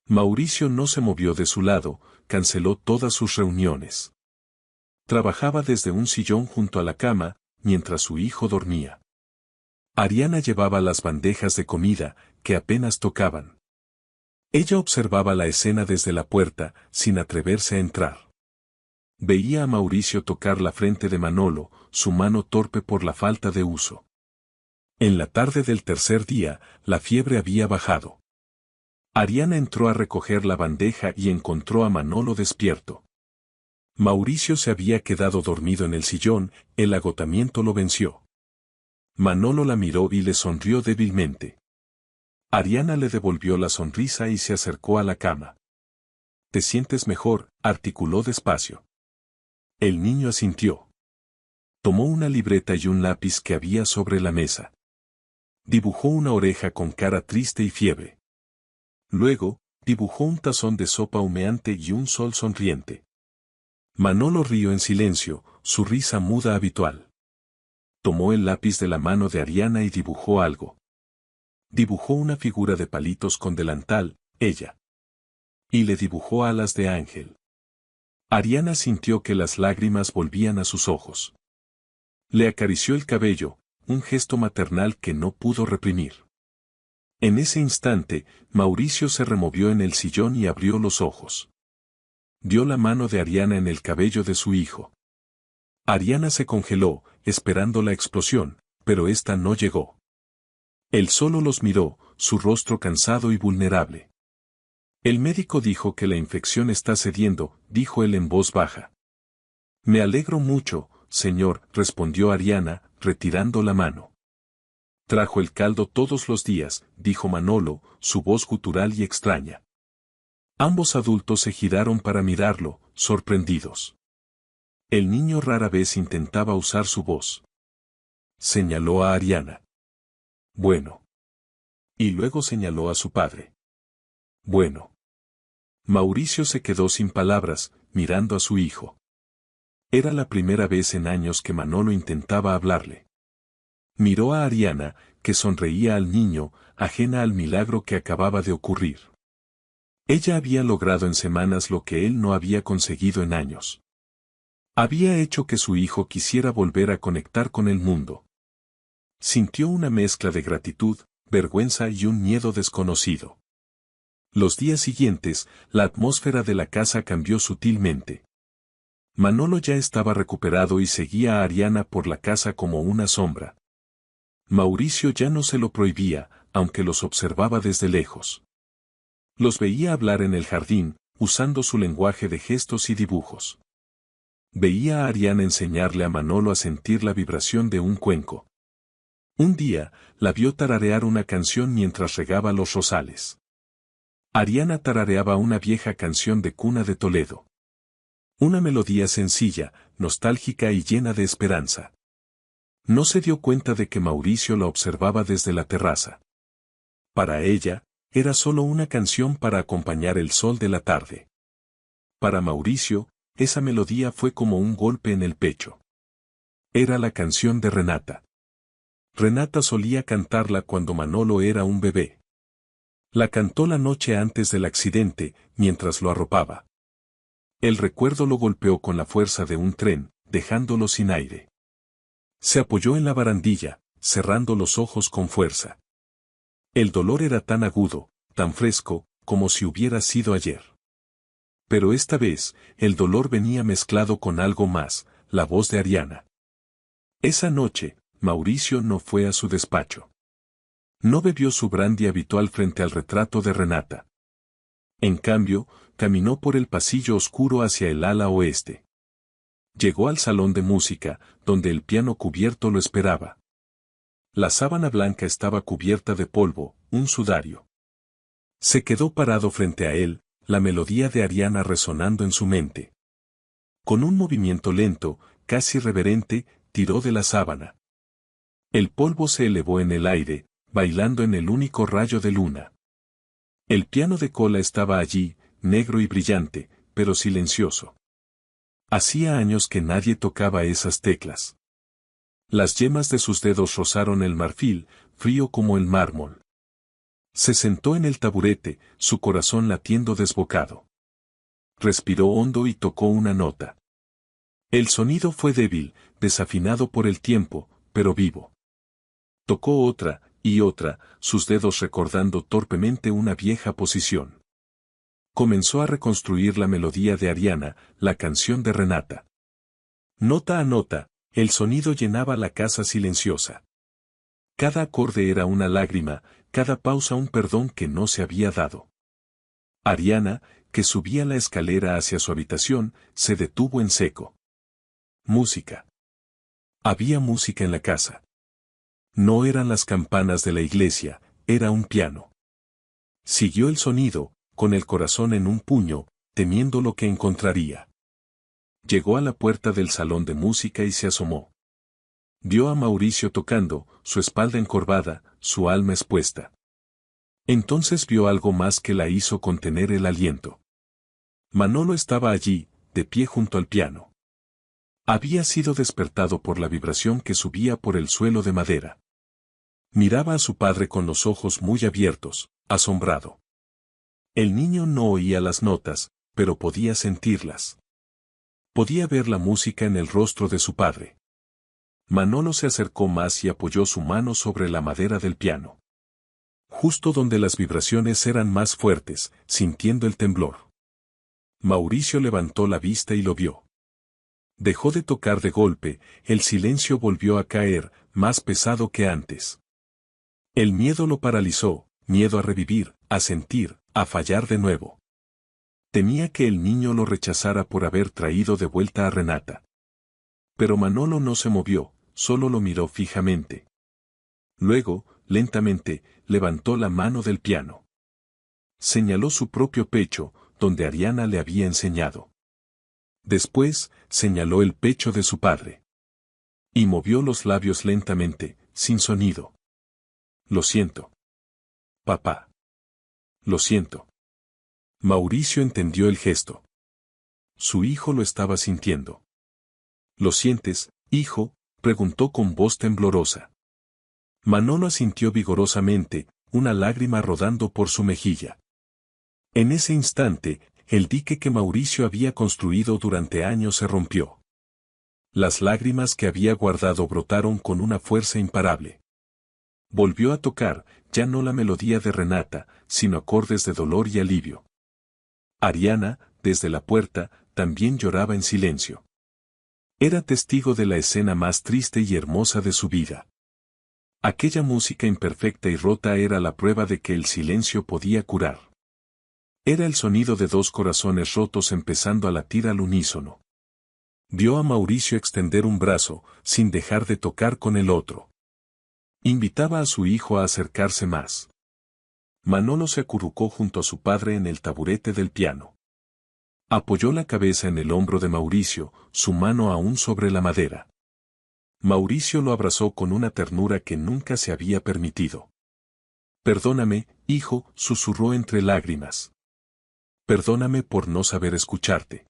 Mauricio no se movió de su lado, canceló todas sus reuniones. Trabajaba desde un sillón junto a la cama, mientras su hijo dormía. Ariana llevaba las bandejas de comida, que apenas tocaban. Ella observaba la escena desde la puerta, sin atreverse a entrar. Veía a Mauricio tocar la frente de Manolo, su mano torpe por la falta de uso. En la tarde del tercer día, la fiebre había bajado. Ariana entró a recoger la bandeja y encontró a Manolo despierto. Mauricio se había quedado dormido en el sillón, el agotamiento lo venció. Manolo la miró y le sonrió débilmente. Ariana le devolvió la sonrisa y se acercó a la cama. «¿Te sientes mejor?», articuló despacio. El niño asintió. Tomó una libreta y un lápiz que había sobre la mesa. Dibujó una oreja con cara triste y fiebre. Luego, dibujó un tazón de sopa humeante y un sol sonriente. Manolo rió en silencio, su risa muda habitual. Tomó el lápiz de la mano de Ariana y dibujó algo. Dibujó una figura de palitos con delantal, ella. Y le dibujó alas de ángel. Ariana sintió que las lágrimas volvían a sus ojos. Le acarició el cabello, un gesto maternal que no pudo reprimir. En ese instante, Mauricio se removió en el sillón y abrió los ojos. Vio la mano de Ariana en el cabello de su hijo. Ariana se congeló, esperando la explosión, pero esta no llegó. Él solo los miró, su rostro cansado y vulnerable. El médico dijo que la infección está cediendo, dijo él en voz baja. Me alegro mucho, señor, respondió Ariana, retirando la mano. Trajo el caldo todos los días, dijo Manolo, su voz gutural y extraña. Ambos adultos se giraron para mirarlo, sorprendidos. El niño rara vez intentaba usar su voz. Señaló a Ariana. Bueno. Y luego señaló a su padre. Bueno. Mauricio se quedó sin palabras, mirando a su hijo. Era la primera vez en años que Manolo intentaba hablarle. Miró a Ariana, que sonreía al niño, ajena al milagro que acababa de ocurrir. Ella había logrado en semanas lo que él no había conseguido en años. Había hecho que su hijo quisiera volver a conectar con el mundo. Sintió una mezcla de gratitud, vergüenza y un miedo desconocido. Los días siguientes, la atmósfera de la casa cambió sutilmente. Manolo ya estaba recuperado y seguía a Ariana por la casa como una sombra. Mauricio ya no se lo prohibía, aunque los observaba desde lejos. Los veía hablar en el jardín, usando su lenguaje de gestos y dibujos. Veía a Ariana enseñarle a Manolo a sentir la vibración de un cuenco. Un día, la vio tararear una canción mientras regaba los rosales. Ariana tarareaba una vieja canción de cuna de Toledo. Una melodía sencilla, nostálgica y llena de esperanza. No se dio cuenta de que Mauricio la observaba desde la terraza. Para ella, era solo una canción para acompañar el sol de la tarde. Para Mauricio, esa melodía fue como un golpe en el pecho. Era la canción de Renata. Renata solía cantarla cuando Manolo era un bebé. La cantó la noche antes del accidente, mientras lo arropaba. El recuerdo lo golpeó con la fuerza de un tren, dejándolo sin aire. Se apoyó en la barandilla, cerrando los ojos con fuerza. El dolor era tan agudo, tan fresco, como si hubiera sido ayer. Pero esta vez, el dolor venía mezclado con algo más, la voz de Ariana. Esa noche, Mauricio no fue a su despacho. No bebió su brandy habitual frente al retrato de Renata. En cambio, caminó por el pasillo oscuro hacia el ala oeste. Llegó al salón de música, donde el piano cubierto lo esperaba. La sábana blanca estaba cubierta de polvo, un sudario. Se quedó parado frente a él, la melodía de Ariana resonando en su mente. Con un movimiento lento, casi reverente, tiró de la sábana. El polvo se elevó en el aire, bailando en el único rayo de luna. El piano de cola estaba allí, negro y brillante, pero silencioso. Hacía años que nadie tocaba esas teclas. Las yemas de sus dedos rozaron el marfil, frío como el mármol. Se sentó en el taburete, su corazón latiendo desbocado. Respiró hondo y tocó una nota. El sonido fue débil, desafinado por el tiempo, pero vivo. Tocó otra, y otra, sus dedos recordando torpemente una vieja posición. Comenzó a reconstruir la melodía de Ariana, la canción de Renata. Nota a nota, el sonido llenaba la casa silenciosa. Cada acorde era una lágrima, cada pausa un perdón que no se había dado. Ariana, que subía la escalera hacia su habitación, se detuvo en seco. Música. Había música en la casa. No eran las campanas de la iglesia, era un piano. Siguió el sonido, con el corazón en un puño, temiendo lo que encontraría. Llegó a la puerta del salón de música y se asomó. Vio a Mauricio tocando, su espalda encorvada, su alma expuesta. Entonces vio algo más que la hizo contener el aliento. Manolo estaba allí, de pie junto al piano. Había sido despertado por la vibración que subía por el suelo de madera. Miraba a su padre con los ojos muy abiertos, asombrado. El niño no oía las notas, pero podía sentirlas. Podía ver la música en el rostro de su padre. Manolo se acercó más y apoyó su mano sobre la madera del piano. Justo donde las vibraciones eran más fuertes, sintiendo el temblor. Mauricio levantó la vista y lo vio. Dejó de tocar de golpe, el silencio volvió a caer, más pesado que antes. El miedo lo paralizó, miedo a revivir, a sentir, a fallar de nuevo. Temía que el niño lo rechazara por haber traído de vuelta a Renata. Pero Manolo no se movió, solo lo miró fijamente. Luego, lentamente, levantó la mano del piano. Señaló su propio pecho, donde Ariana le había enseñado. Después, señaló el pecho de su padre. Y movió los labios lentamente, sin sonido. Lo siento. Papá. Lo siento. Mauricio entendió el gesto. Su hijo lo estaba sintiendo. ¿Lo sientes, hijo?, preguntó con voz temblorosa. Manolo asintió vigorosamente, una lágrima rodando por su mejilla. En ese instante, el dique que Mauricio había construido durante años se rompió. Las lágrimas que había guardado brotaron con una fuerza imparable. Volvió a tocar, ya no la melodía de Renata, sino acordes de dolor y alivio. Ariana, desde la puerta, también lloraba en silencio. Era testigo de la escena más triste y hermosa de su vida. Aquella música imperfecta y rota era la prueba de que el silencio podía curar. Era el sonido de dos corazones rotos empezando a latir al unísono. Vio a Mauricio extender un brazo, sin dejar de tocar con el otro. Invitaba a su hijo a acercarse más. Manolo se acurrucó junto a su padre en el taburete del piano. Apoyó la cabeza en el hombro de Mauricio, su mano aún sobre la madera. Mauricio lo abrazó con una ternura que nunca se había permitido. «Perdóname, hijo», susurró entre lágrimas. «Perdóname por no saber escucharte».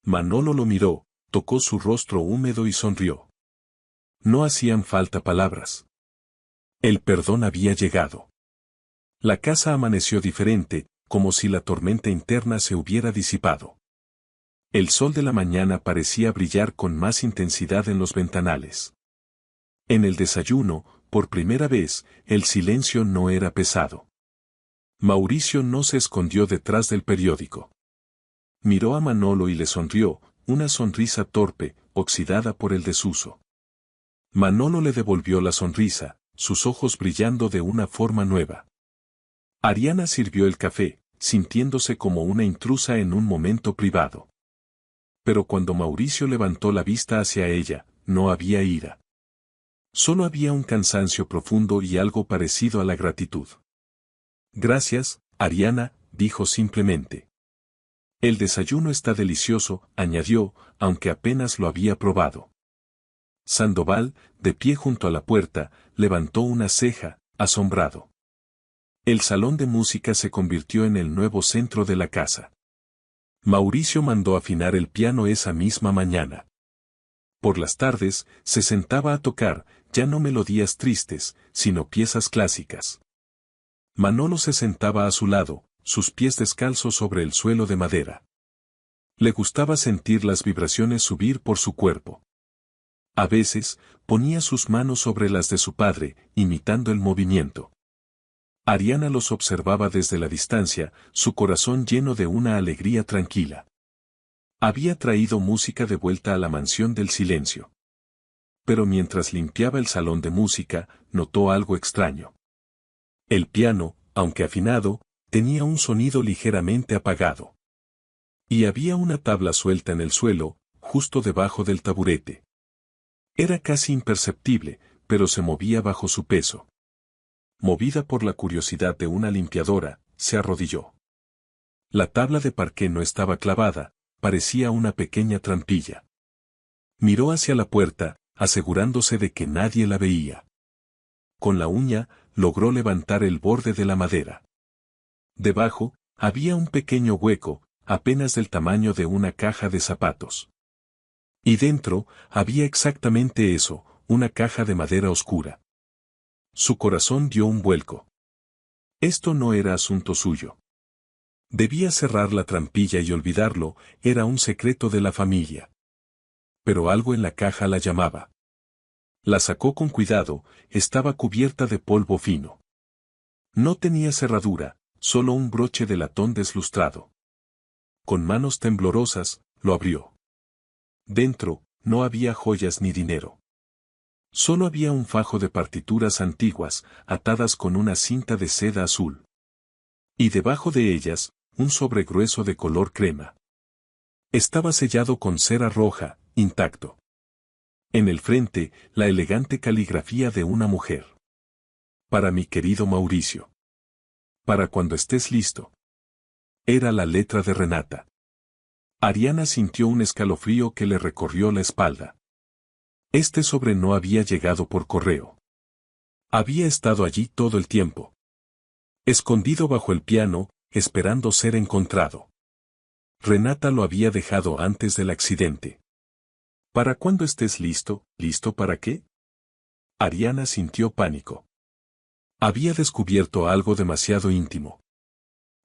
Manolo lo miró, tocó su rostro húmedo y sonrió. No hacían falta palabras. El perdón había llegado. La casa amaneció diferente, como si la tormenta interna se hubiera disipado. El sol de la mañana parecía brillar con más intensidad en los ventanales. En el desayuno, por primera vez, el silencio no era pesado. Mauricio no se escondió detrás del periódico. Miró a Manolo y le sonrió, una sonrisa torpe, oxidada por el desuso. Manolo le devolvió la sonrisa, sus ojos brillando de una forma nueva. Ariana sirvió el café, sintiéndose como una intrusa en un momento privado. Pero cuando Mauricio levantó la vista hacia ella, no había ira. Solo había un cansancio profundo y algo parecido a la gratitud. «Gracias, Ariana», dijo simplemente. «El desayuno está delicioso», añadió, aunque apenas lo había probado. Sandoval, de pie junto a la puerta, levantó una ceja, asombrado. El salón de música se convirtió en el nuevo centro de la casa. Mauricio mandó afinar el piano esa misma mañana. Por las tardes, se sentaba a tocar, ya no melodías tristes, sino piezas clásicas. Manolo se sentaba a su lado, sus pies descalzos sobre el suelo de madera. Le gustaba sentir las vibraciones subir por su cuerpo. A veces, ponía sus manos sobre las de su padre, imitando el movimiento. Ariana los observaba desde la distancia, su corazón lleno de una alegría tranquila. Había traído música de vuelta a la mansión del silencio. Pero mientras limpiaba el salón de música, notó algo extraño. El piano, aunque afinado, tenía un sonido ligeramente apagado. Y había una tabla suelta en el suelo, justo debajo del taburete. Era casi imperceptible, pero se movía bajo su peso. Movida por la curiosidad de una limpiadora, se arrodilló. La tabla de parqué no estaba clavada, parecía una pequeña trampilla. Miró hacia la puerta, asegurándose de que nadie la veía. Con la uña, logró levantar el borde de la madera. Debajo, había un pequeño hueco, apenas del tamaño de una caja de zapatos. Y dentro, había exactamente eso, una caja de madera oscura. Su corazón dio un vuelco. Esto no era asunto suyo. Debía cerrar la trampilla y olvidarlo, era un secreto de la familia. Pero algo en la caja la llamaba. La sacó con cuidado, estaba cubierta de polvo fino. No tenía cerradura, solo un broche de latón deslustrado. Con manos temblorosas, lo abrió. Dentro, no había joyas ni dinero. Solo había un fajo de partituras antiguas, atadas con una cinta de seda azul. Y debajo de ellas, un sobre grueso de color crema. Estaba sellado con cera roja, intacto. En el frente, la elegante caligrafía de una mujer. «Para mi querido Mauricio. Para cuando estés listo». Era la letra de Renata. Ariana sintió un escalofrío que le recorrió la espalda. Este sobre no había llegado por correo. Había estado allí todo el tiempo. Escondido bajo el piano, esperando ser encontrado. Renata lo había dejado antes del accidente. «¿Para cuándo estés listo? ¿Listo para qué?» Ariana sintió pánico. Había descubierto algo demasiado íntimo.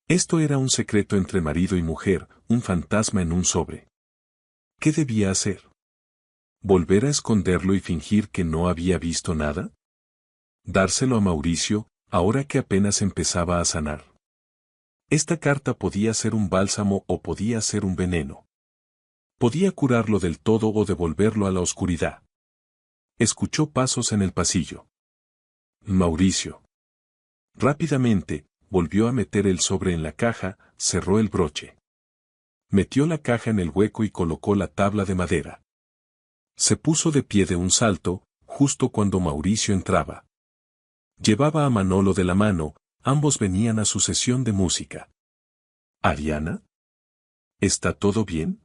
Esto era un secreto entre marido y mujer, un fantasma en un sobre. ¿Qué debía hacer? ¿Volver a esconderlo y fingir que no había visto nada? ¿Dárselo a Mauricio, ahora que apenas empezaba a sanar? Esta carta podía ser un bálsamo o podía ser un veneno. Podía curarlo del todo o devolverlo a la oscuridad. Escuchó pasos en el pasillo. Mauricio. Rápidamente, volvió a meter el sobre en la caja, cerró el broche. Metió la caja en el hueco y colocó la tabla de madera. Se puso de pie de un salto, justo cuando Mauricio entraba. Llevaba a Manolo de la mano, ambos venían a su sesión de música. ¿Ariana? ¿Está todo bien?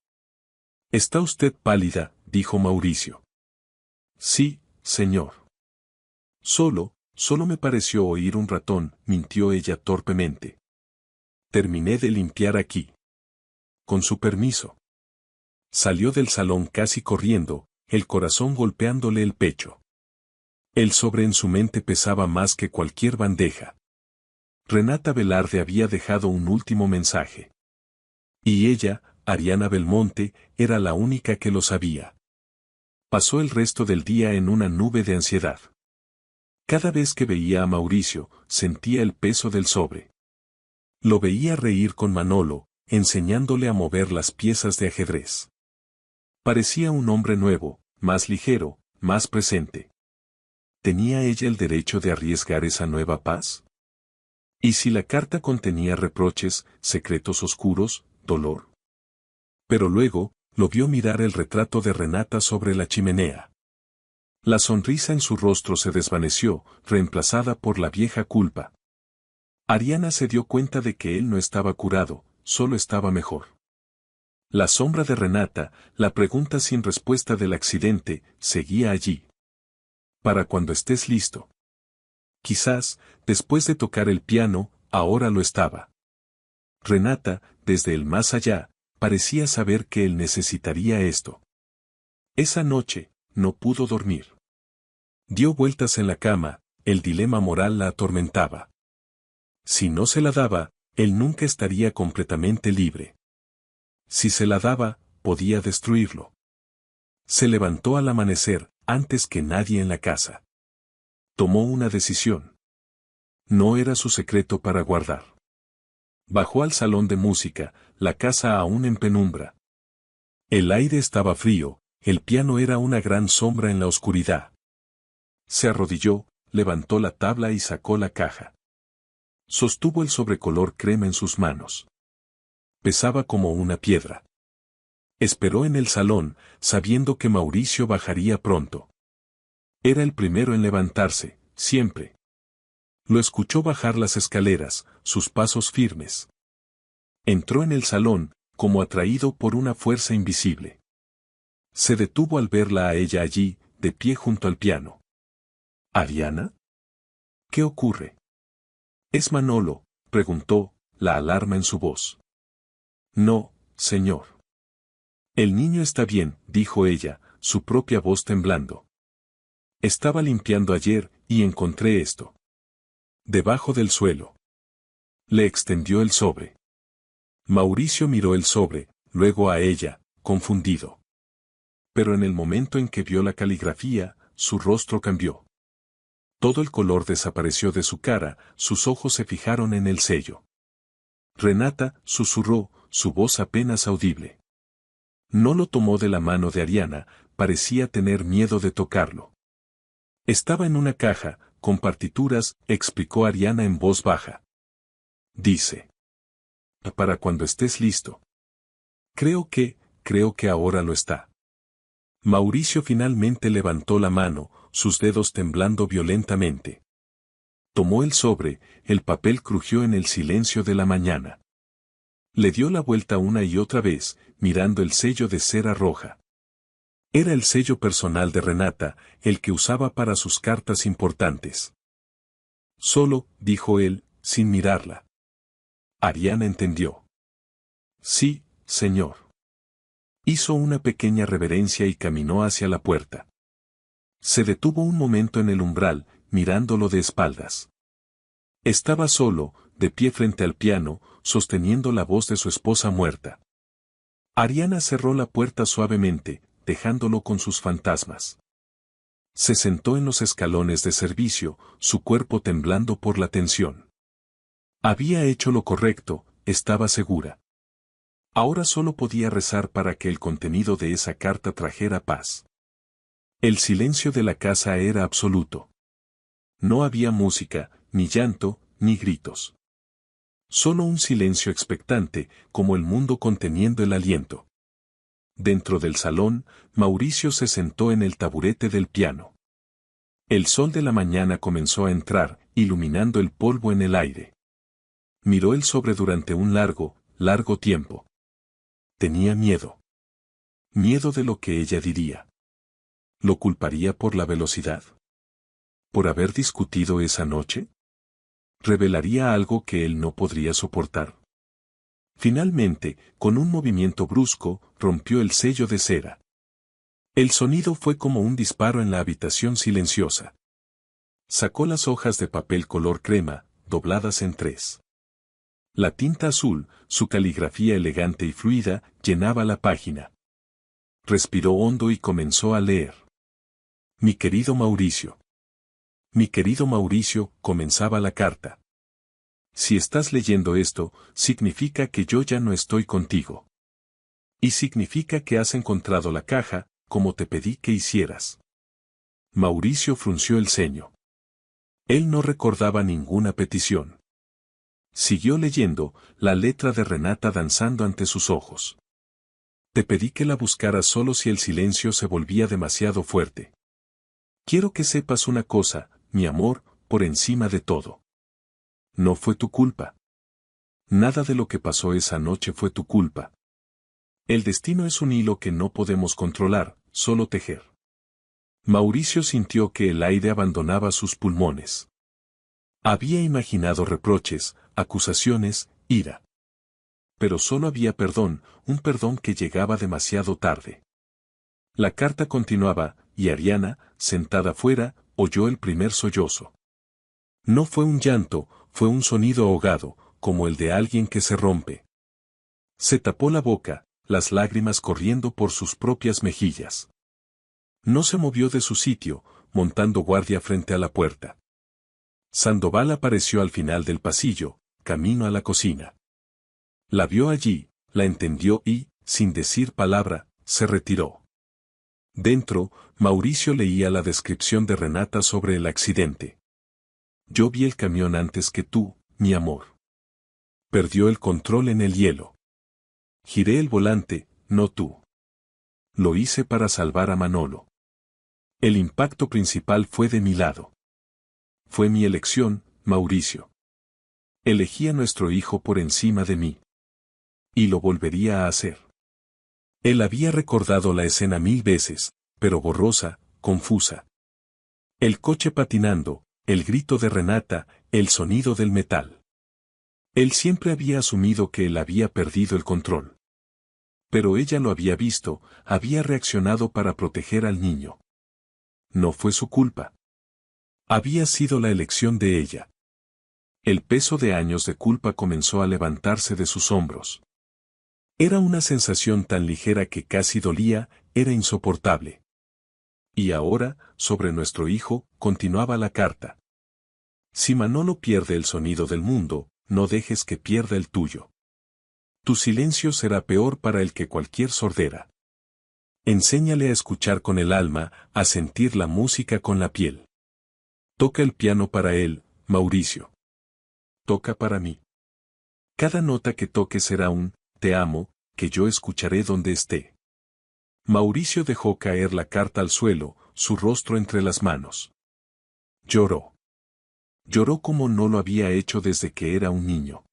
Está usted pálida, dijo Mauricio. Sí, señor. Solo me pareció oír un ratón, mintió ella torpemente. Terminé de limpiar aquí. Con su permiso. Salió del salón casi corriendo, el corazón golpeándole el pecho. El sobre en su mente pesaba más que cualquier bandeja. Renata Velarde había dejado un último mensaje. Y ella, Ariana Belmonte, era la única que lo sabía. Pasó el resto del día en una nube de ansiedad. Cada vez que veía a Mauricio, sentía el peso del sobre. Lo veía reír con Manolo, enseñándole a mover las piezas de ajedrez. Parecía un hombre nuevo, más ligero, más presente. ¿Tenía ella el derecho de arriesgar esa nueva paz? ¿Y si la carta contenía reproches, secretos oscuros, dolor? Pero luego, lo vio mirar el retrato de Renata sobre la chimenea. La sonrisa en su rostro se desvaneció, reemplazada por la vieja culpa. Ariana se dio cuenta de que él no estaba curado, solo estaba mejor. La sombra de Renata, la pregunta sin respuesta del accidente, seguía allí. Para cuando estés listo. Quizás, después de tocar el piano, ahora lo estaba. Renata, desde el más allá, parecía saber que él necesitaría esto. Esa noche, no pudo dormir. Dio vueltas en la cama, el dilema moral la atormentaba. Si no se la daba, él nunca estaría completamente libre. Si se la daba, podía destruirlo. Se levantó al amanecer, antes que nadie en la casa. Tomó una decisión. No era su secreto para guardar. Bajó al salón de música, la casa aún en penumbra. El aire estaba frío, el piano era una gran sombra en la oscuridad. Se arrodilló, levantó la tabla y sacó la caja. Sostuvo el sobrecolor crema en sus manos. Pesaba como una piedra. Esperó en el salón, sabiendo que Mauricio bajaría pronto. Era el primero en levantarse, siempre. Lo escuchó bajar las escaleras, sus pasos firmes. Entró en el salón, como atraído por una fuerza invisible. Se detuvo al verla a ella allí, de pie junto al piano. ¿Ariana? ¿Qué ocurre? ¿Es Manolo?, preguntó, la alarma en su voz. No, señor. El niño está bien, dijo ella, su propia voz temblando. Estaba limpiando ayer, y encontré esto. Debajo del suelo. Le extendió el sobre. Mauricio miró el sobre, luego a ella, confundido. Pero en el momento en que vio la caligrafía, su rostro cambió. Todo el color desapareció de su cara, sus ojos se fijaron en el sello. Renata, susurró, su voz apenas audible. No lo tomó de la mano de Ariana, parecía tener miedo de tocarlo. Estaba en una caja, con partituras, explicó Ariana en voz baja. Dice. Para cuando estés listo. Creo que ahora lo está. Mauricio finalmente levantó la mano, sus dedos temblando violentamente. Tomó el sobre, el papel crujió en el silencio de la mañana. Le dio la vuelta una y otra vez, mirando el sello de cera roja. Era el sello personal de Renata, el que usaba para sus cartas importantes. Solo, dijo él, sin mirarla. Ariana entendió. Sí, señor. Hizo una pequeña reverencia y caminó hacia la puerta. Se detuvo un momento en el umbral, mirándolo de espaldas. Estaba solo, de pie frente al piano, sosteniendo la voz de su esposa muerta. Ariana cerró la puerta suavemente, dejándolo con sus fantasmas. Se sentó en los escalones de servicio, su cuerpo temblando por la tensión. Había hecho lo correcto, estaba segura. Ahora solo podía rezar para que el contenido de esa carta trajera paz. El silencio de la casa era absoluto. No había música, ni llanto, ni gritos. Solo un silencio expectante, como el mundo conteniendo el aliento. Dentro del salón, Mauricio se sentó en el taburete del piano. El sol de la mañana comenzó a entrar, iluminando el polvo en el aire. Miró el sobre durante un largo, largo tiempo. Tenía miedo. Miedo de lo que ella diría. ¿Lo culparía por la velocidad? ¿Por haber discutido esa noche? ¿Revelaría algo que él no podría soportar? Finalmente, con un movimiento brusco, rompió el sello de cera. El sonido fue como un disparo en la habitación silenciosa. Sacó las hojas de papel color crema, dobladas en 3. La tinta azul, su caligrafía elegante y fluida, llenaba la página. Respiró hondo y comenzó a leer. Mi querido Mauricio. Mi querido Mauricio, comenzaba la carta. Si estás leyendo esto, significa que yo ya no estoy contigo. Y significa que has encontrado la caja, como te pedí que hicieras. Mauricio frunció el ceño. Él no recordaba ninguna petición. Siguió leyendo, la letra de Renata danzando ante sus ojos. Te pedí que la buscaras solo si el silencio se volvía demasiado fuerte. Quiero que sepas una cosa, mi amor, por encima de todo. No fue tu culpa. Nada de lo que pasó esa noche fue tu culpa. El destino es un hilo que no podemos controlar, solo tejer. Mauricio sintió que el aire abandonaba sus pulmones. Había imaginado reproches, acusaciones, ira. Pero solo había perdón, un perdón que llegaba demasiado tarde. La carta continuaba, y Ariana, sentada fuera, oyó el primer sollozo. No fue un llanto, fue un sonido ahogado, como el de alguien que se rompe. Se tapó la boca, las lágrimas corriendo por sus propias mejillas. No se movió de su sitio, montando guardia frente a la puerta. Sandoval apareció al final del pasillo, camino a la cocina. La vio allí, la entendió y, sin decir palabra, se retiró. Dentro, Mauricio leía la descripción de Renata sobre el accidente. Yo vi el camión antes que tú, mi amor. Perdió el control en el hielo. Giré el volante, no tú. Lo hice para salvar a Manolo. El impacto principal fue de mi lado. Fue mi elección, Mauricio. Elegí a nuestro hijo por encima de mí. Y lo volvería a hacer. Él había recordado la escena 1000 veces, pero borrosa, confusa. El coche patinando, el grito de Renata, el sonido del metal. Él siempre había asumido que él había perdido el control. Pero ella lo había visto, había reaccionado para proteger al niño. No fue su culpa. Había sido la elección de ella. El peso de años de culpa comenzó a levantarse de sus hombros. Era una sensación tan ligera que casi dolía, era insoportable. Y ahora, sobre nuestro hijo, continuaba la carta. Si Manolo pierde el sonido del mundo, no dejes que pierda el tuyo. Tu silencio será peor para él que cualquier sordera. Enséñale a escuchar con el alma, a sentir la música con la piel. Toca el piano para él, Mauricio. Toca para mí. Cada nota que toque será un te amo, que yo escucharé donde esté. Mauricio dejó caer la carta al suelo, su rostro entre las manos. Lloró. Lloró como no lo había hecho desde que era un niño.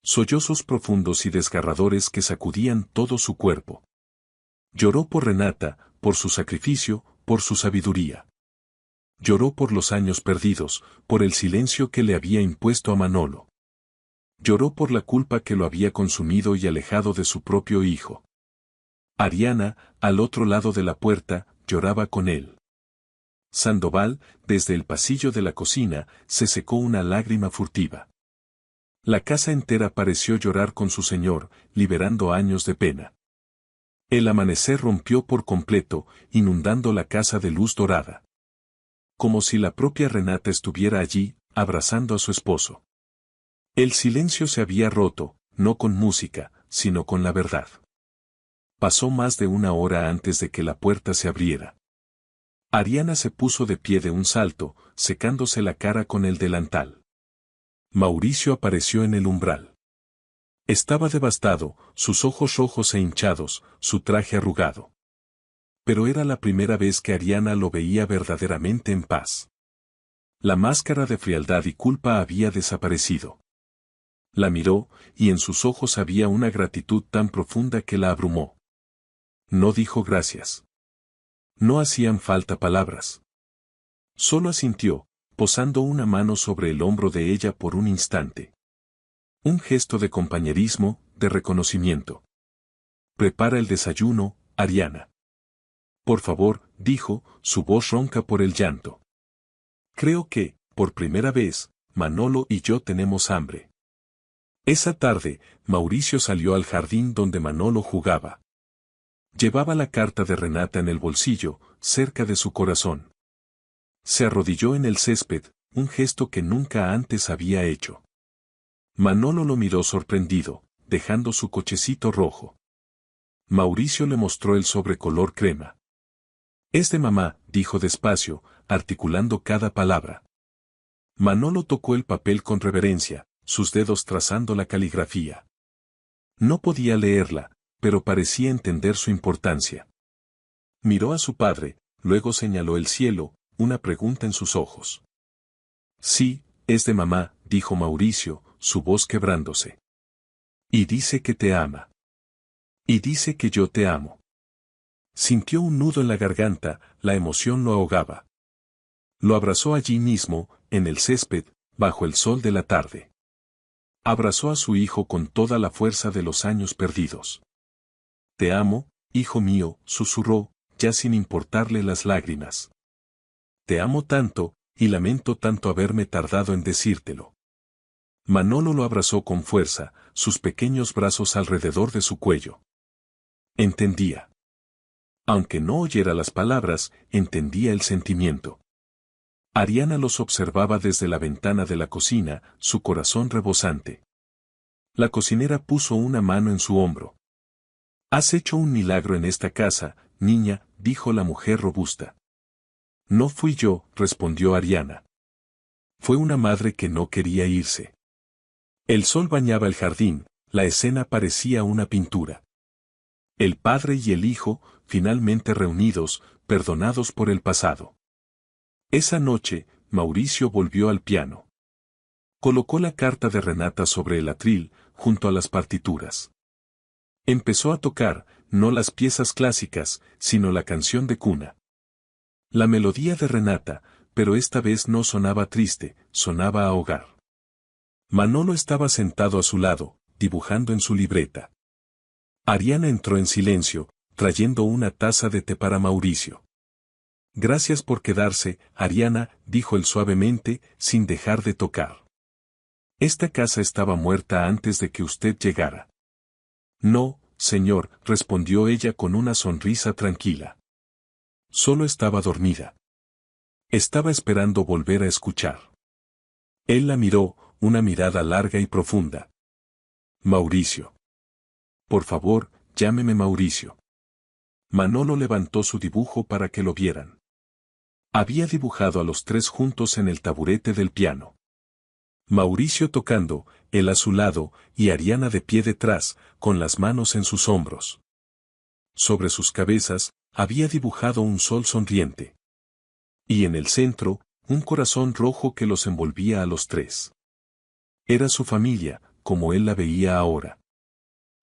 Sollozos profundos y desgarradores que sacudían todo su cuerpo. Lloró por Renata, por su sacrificio, por su sabiduría. Lloró por los años perdidos, por el silencio que le había impuesto a Manolo. Lloró por la culpa que lo había consumido y alejado de su propio hijo. Ariana, al otro lado de la puerta, lloraba con él. Sandoval, desde el pasillo de la cocina, se secó una lágrima furtiva. La casa entera pareció llorar con su señor, liberando años de pena. El amanecer rompió por completo, inundando la casa de luz dorada. Como si la propia Renata estuviera allí, abrazando a su esposo. El silencio se había roto, no con música, sino con la verdad. Pasó más de una hora antes de que la puerta se abriera. Ariana se puso de pie de un salto, secándose la cara con el delantal. Mauricio apareció en el umbral. Estaba devastado, sus ojos rojos e hinchados, su traje arrugado. Pero era la primera vez que Ariana lo veía verdaderamente en paz. La máscara de frialdad y culpa había desaparecido. La miró, y en sus ojos había una gratitud tan profunda que la abrumó. No dijo gracias. No hacían falta palabras. Solo asintió, posando una mano sobre el hombro de ella por un instante. Un gesto de compañerismo, de reconocimiento. Prepara el desayuno, Ariana. Por favor, dijo, su voz ronca por el llanto. Creo que, por primera vez, Manolo y yo tenemos hambre. Esa tarde, Mauricio salió al jardín donde Manolo jugaba. Llevaba la carta de Renata en el bolsillo, cerca de su corazón. Se arrodilló en el césped, un gesto que nunca antes había hecho. Manolo lo miró sorprendido, dejando su cochecito rojo. Mauricio le mostró el sobre color crema. Es de mamá, dijo despacio, articulando cada palabra. Manolo tocó el papel con reverencia, sus dedos trazando la caligrafía. No podía leerla, pero parecía entender su importancia. Miró a su padre, luego señaló el cielo, una pregunta en sus ojos. Sí, es de mamá, dijo Mauricio, su voz quebrándose. Y dice que te ama. Y dice que yo te amo. Sintió un nudo en la garganta, la emoción lo ahogaba. Lo abrazó allí mismo, en el césped, bajo el sol de la tarde. Abrazó a su hijo con toda la fuerza de los años perdidos. Te amo, hijo mío, susurró, ya sin importarle las lágrimas. Te amo tanto, y lamento tanto haberme tardado en decírtelo. Manolo lo abrazó con fuerza, sus pequeños brazos alrededor de su cuello. Entendía. Aunque no oyera las palabras, entendía el sentimiento. Ariana los observaba desde la ventana de la cocina, su corazón rebosante. La cocinera puso una mano en su hombro. Has hecho un milagro en esta casa, niña, dijo la mujer robusta. No fui yo, respondió Ariana. Fue una madre que no quería irse. El sol bañaba el jardín, la escena parecía una pintura. El padre y el hijo, finalmente reunidos, perdonados por el pasado. Esa noche, Mauricio volvió al piano. Colocó la carta de Renata sobre el atril, junto a las partituras. Empezó a tocar, no las piezas clásicas, sino la canción de cuna. La melodía de Renata, pero esta vez no sonaba triste, sonaba a hogar. Manolo estaba sentado a su lado, dibujando en su libreta. Ariana entró en silencio, trayendo una taza de té para Mauricio. Gracias por quedarse, Ariana, dijo él suavemente, sin dejar de tocar. Esta casa estaba muerta antes de que usted llegara. No, señor, respondió ella con una sonrisa tranquila. Solo estaba dormida. Estaba esperando volver a escuchar. Él la miró, una mirada larga y profunda. Mauricio. Por favor, llámeme Mauricio. Manolo levantó su dibujo para que lo vieran. Había dibujado a los tres juntos en el taburete del piano. Mauricio tocando, él a su lado, y Ariana de pie detrás, con las manos en sus hombros. Sobre sus cabezas, había dibujado un sol sonriente. Y en el centro, un corazón rojo que los envolvía a los tres. Era su familia, como él la veía ahora.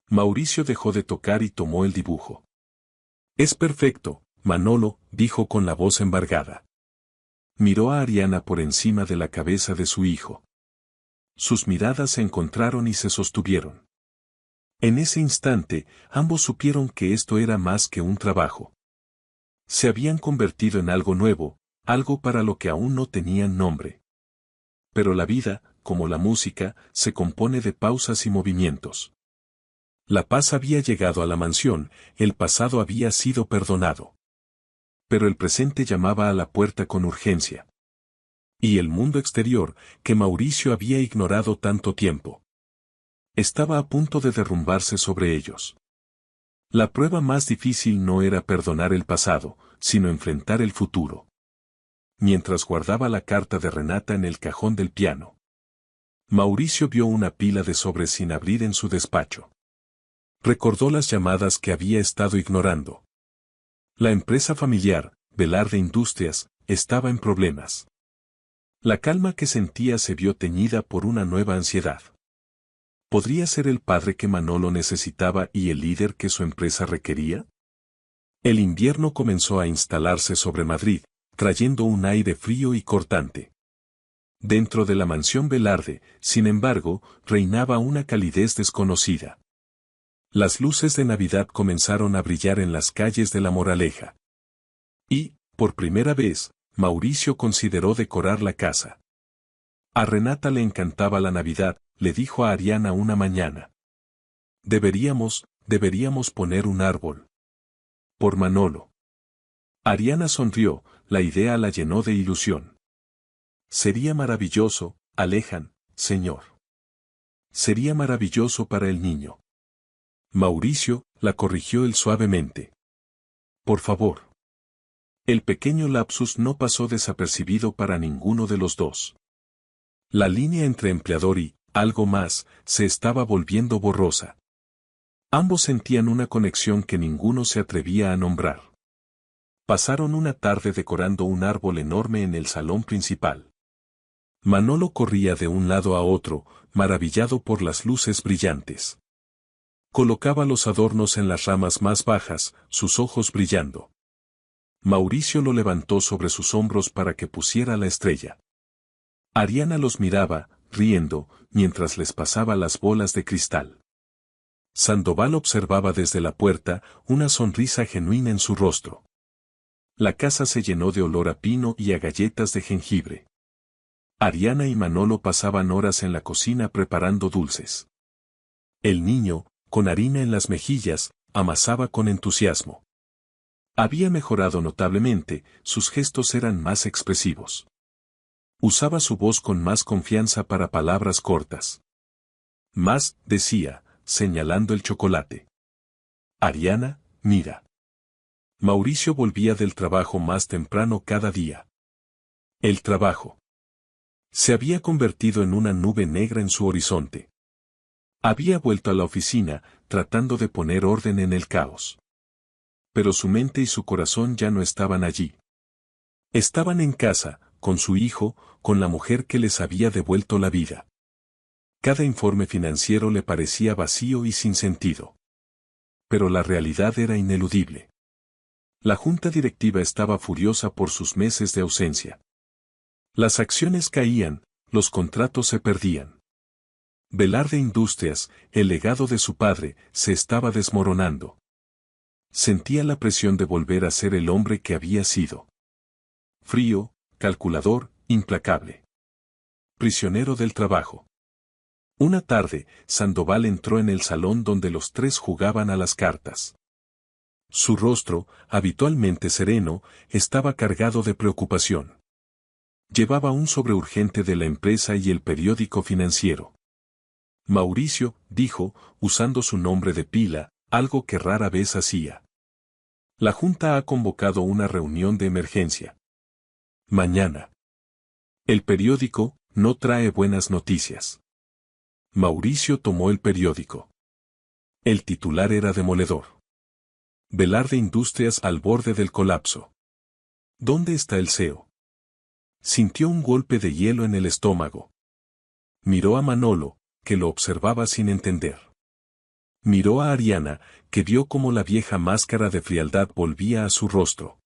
Mauricio dejó de tocar y tomó el dibujo. Es perfecto, Manolo, dijo con la voz embargada. Miró a Ariana por encima de la cabeza de su hijo. Sus miradas se encontraron y se sostuvieron. En ese instante, ambos supieron que esto era más que un trabajo. Se habían convertido en algo nuevo, algo para lo que aún no tenían nombre. Pero la vida, como la música, se compone de pausas y movimientos. La paz había llegado a la mansión, el pasado había sido perdonado. Pero el presente llamaba a la puerta con urgencia. Y el mundo exterior, que Mauricio había ignorado tanto tiempo, estaba a punto de derrumbarse sobre ellos. La prueba más difícil no era perdonar el pasado, sino enfrentar el futuro. Mientras guardaba la carta de Renata en el cajón del piano, Mauricio vio una pila de sobres sin abrir en su despacho. Recordó las llamadas que había estado ignorando. La empresa familiar, Velarde Industrias, estaba en problemas. La calma que sentía se vio teñida por una nueva ansiedad. ¿Podría ser el padre que Manolo necesitaba y el líder que su empresa requería? El invierno comenzó a instalarse sobre Madrid, trayendo un aire frío y cortante. Dentro de la mansión Velarde, sin embargo, reinaba una calidez desconocida. Las luces de Navidad comenzaron a brillar en las calles de La Moraleja. Y, por primera vez, Mauricio consideró decorar la casa. A Renata le encantaba la Navidad, le dijo a Ariana una mañana. Deberíamos poner un árbol. Por Manolo. Ariana sonrió, la idea la llenó de ilusión. Sería maravilloso, Alejan, señor. Sería maravilloso para el niño. Mauricio, la corrigió él suavemente. Por favor. El pequeño lapsus no pasó desapercibido para ninguno de los dos. La línea entre empleador y, algo más, se estaba volviendo borrosa. Ambos sentían una conexión que ninguno se atrevía a nombrar. Pasaron una tarde decorando un árbol enorme en el salón principal. Manolo corría de un lado a otro, maravillado por las luces brillantes. Colocaba los adornos en las ramas más bajas, sus ojos brillando. Mauricio lo levantó sobre sus hombros para que pusiera la estrella. Ariana los miraba, riendo, mientras les pasaba las bolas de cristal. Sandoval observaba desde la puerta, una sonrisa genuina en su rostro. La casa se llenó de olor a pino y a galletas de jengibre. Ariana y Manolo pasaban horas en la cocina preparando dulces. El niño, con harina en las mejillas, amasaba con entusiasmo. Había mejorado notablemente, sus gestos eran más expresivos. Usaba su voz con más confianza para palabras cortas. Más, decía, señalando el chocolate. Ariana, mira. Mauricio volvía del trabajo más temprano cada día. El trabajo se había convertido en una nube negra en su horizonte. Había vuelto a la oficina, tratando de poner orden en el caos. Pero su mente y su corazón ya no estaban allí. Estaban en casa, con su hijo, con la mujer que les había devuelto la vida. Cada informe financiero le parecía vacío y sin sentido. Pero la realidad era ineludible. La junta directiva estaba furiosa por sus meses de ausencia. Las acciones caían, los contratos se perdían. Velarde Industrias, el legado de su padre, se estaba desmoronando. Sentía la presión de volver a ser el hombre que había sido. Frío, calculador, implacable. Prisionero del trabajo. Una tarde, Sandoval entró en el salón donde los tres jugaban a las cartas. Su rostro, habitualmente sereno, estaba cargado de preocupación. Llevaba un sobre urgente de la empresa y el periódico financiero. Mauricio, dijo, usando su nombre de pila, algo que rara vez hacía. La Junta ha convocado una reunión de emergencia. Mañana. El periódico no trae buenas noticias. Mauricio tomó el periódico. El titular era demoledor. Velarde Industrias al borde del colapso. ¿Dónde está el CEO? Sintió un golpe de hielo en el estómago. Miró a Manolo, que lo observaba sin entender. Miró a Ariana, que vio cómo la vieja máscara de frialdad volvía a su rostro.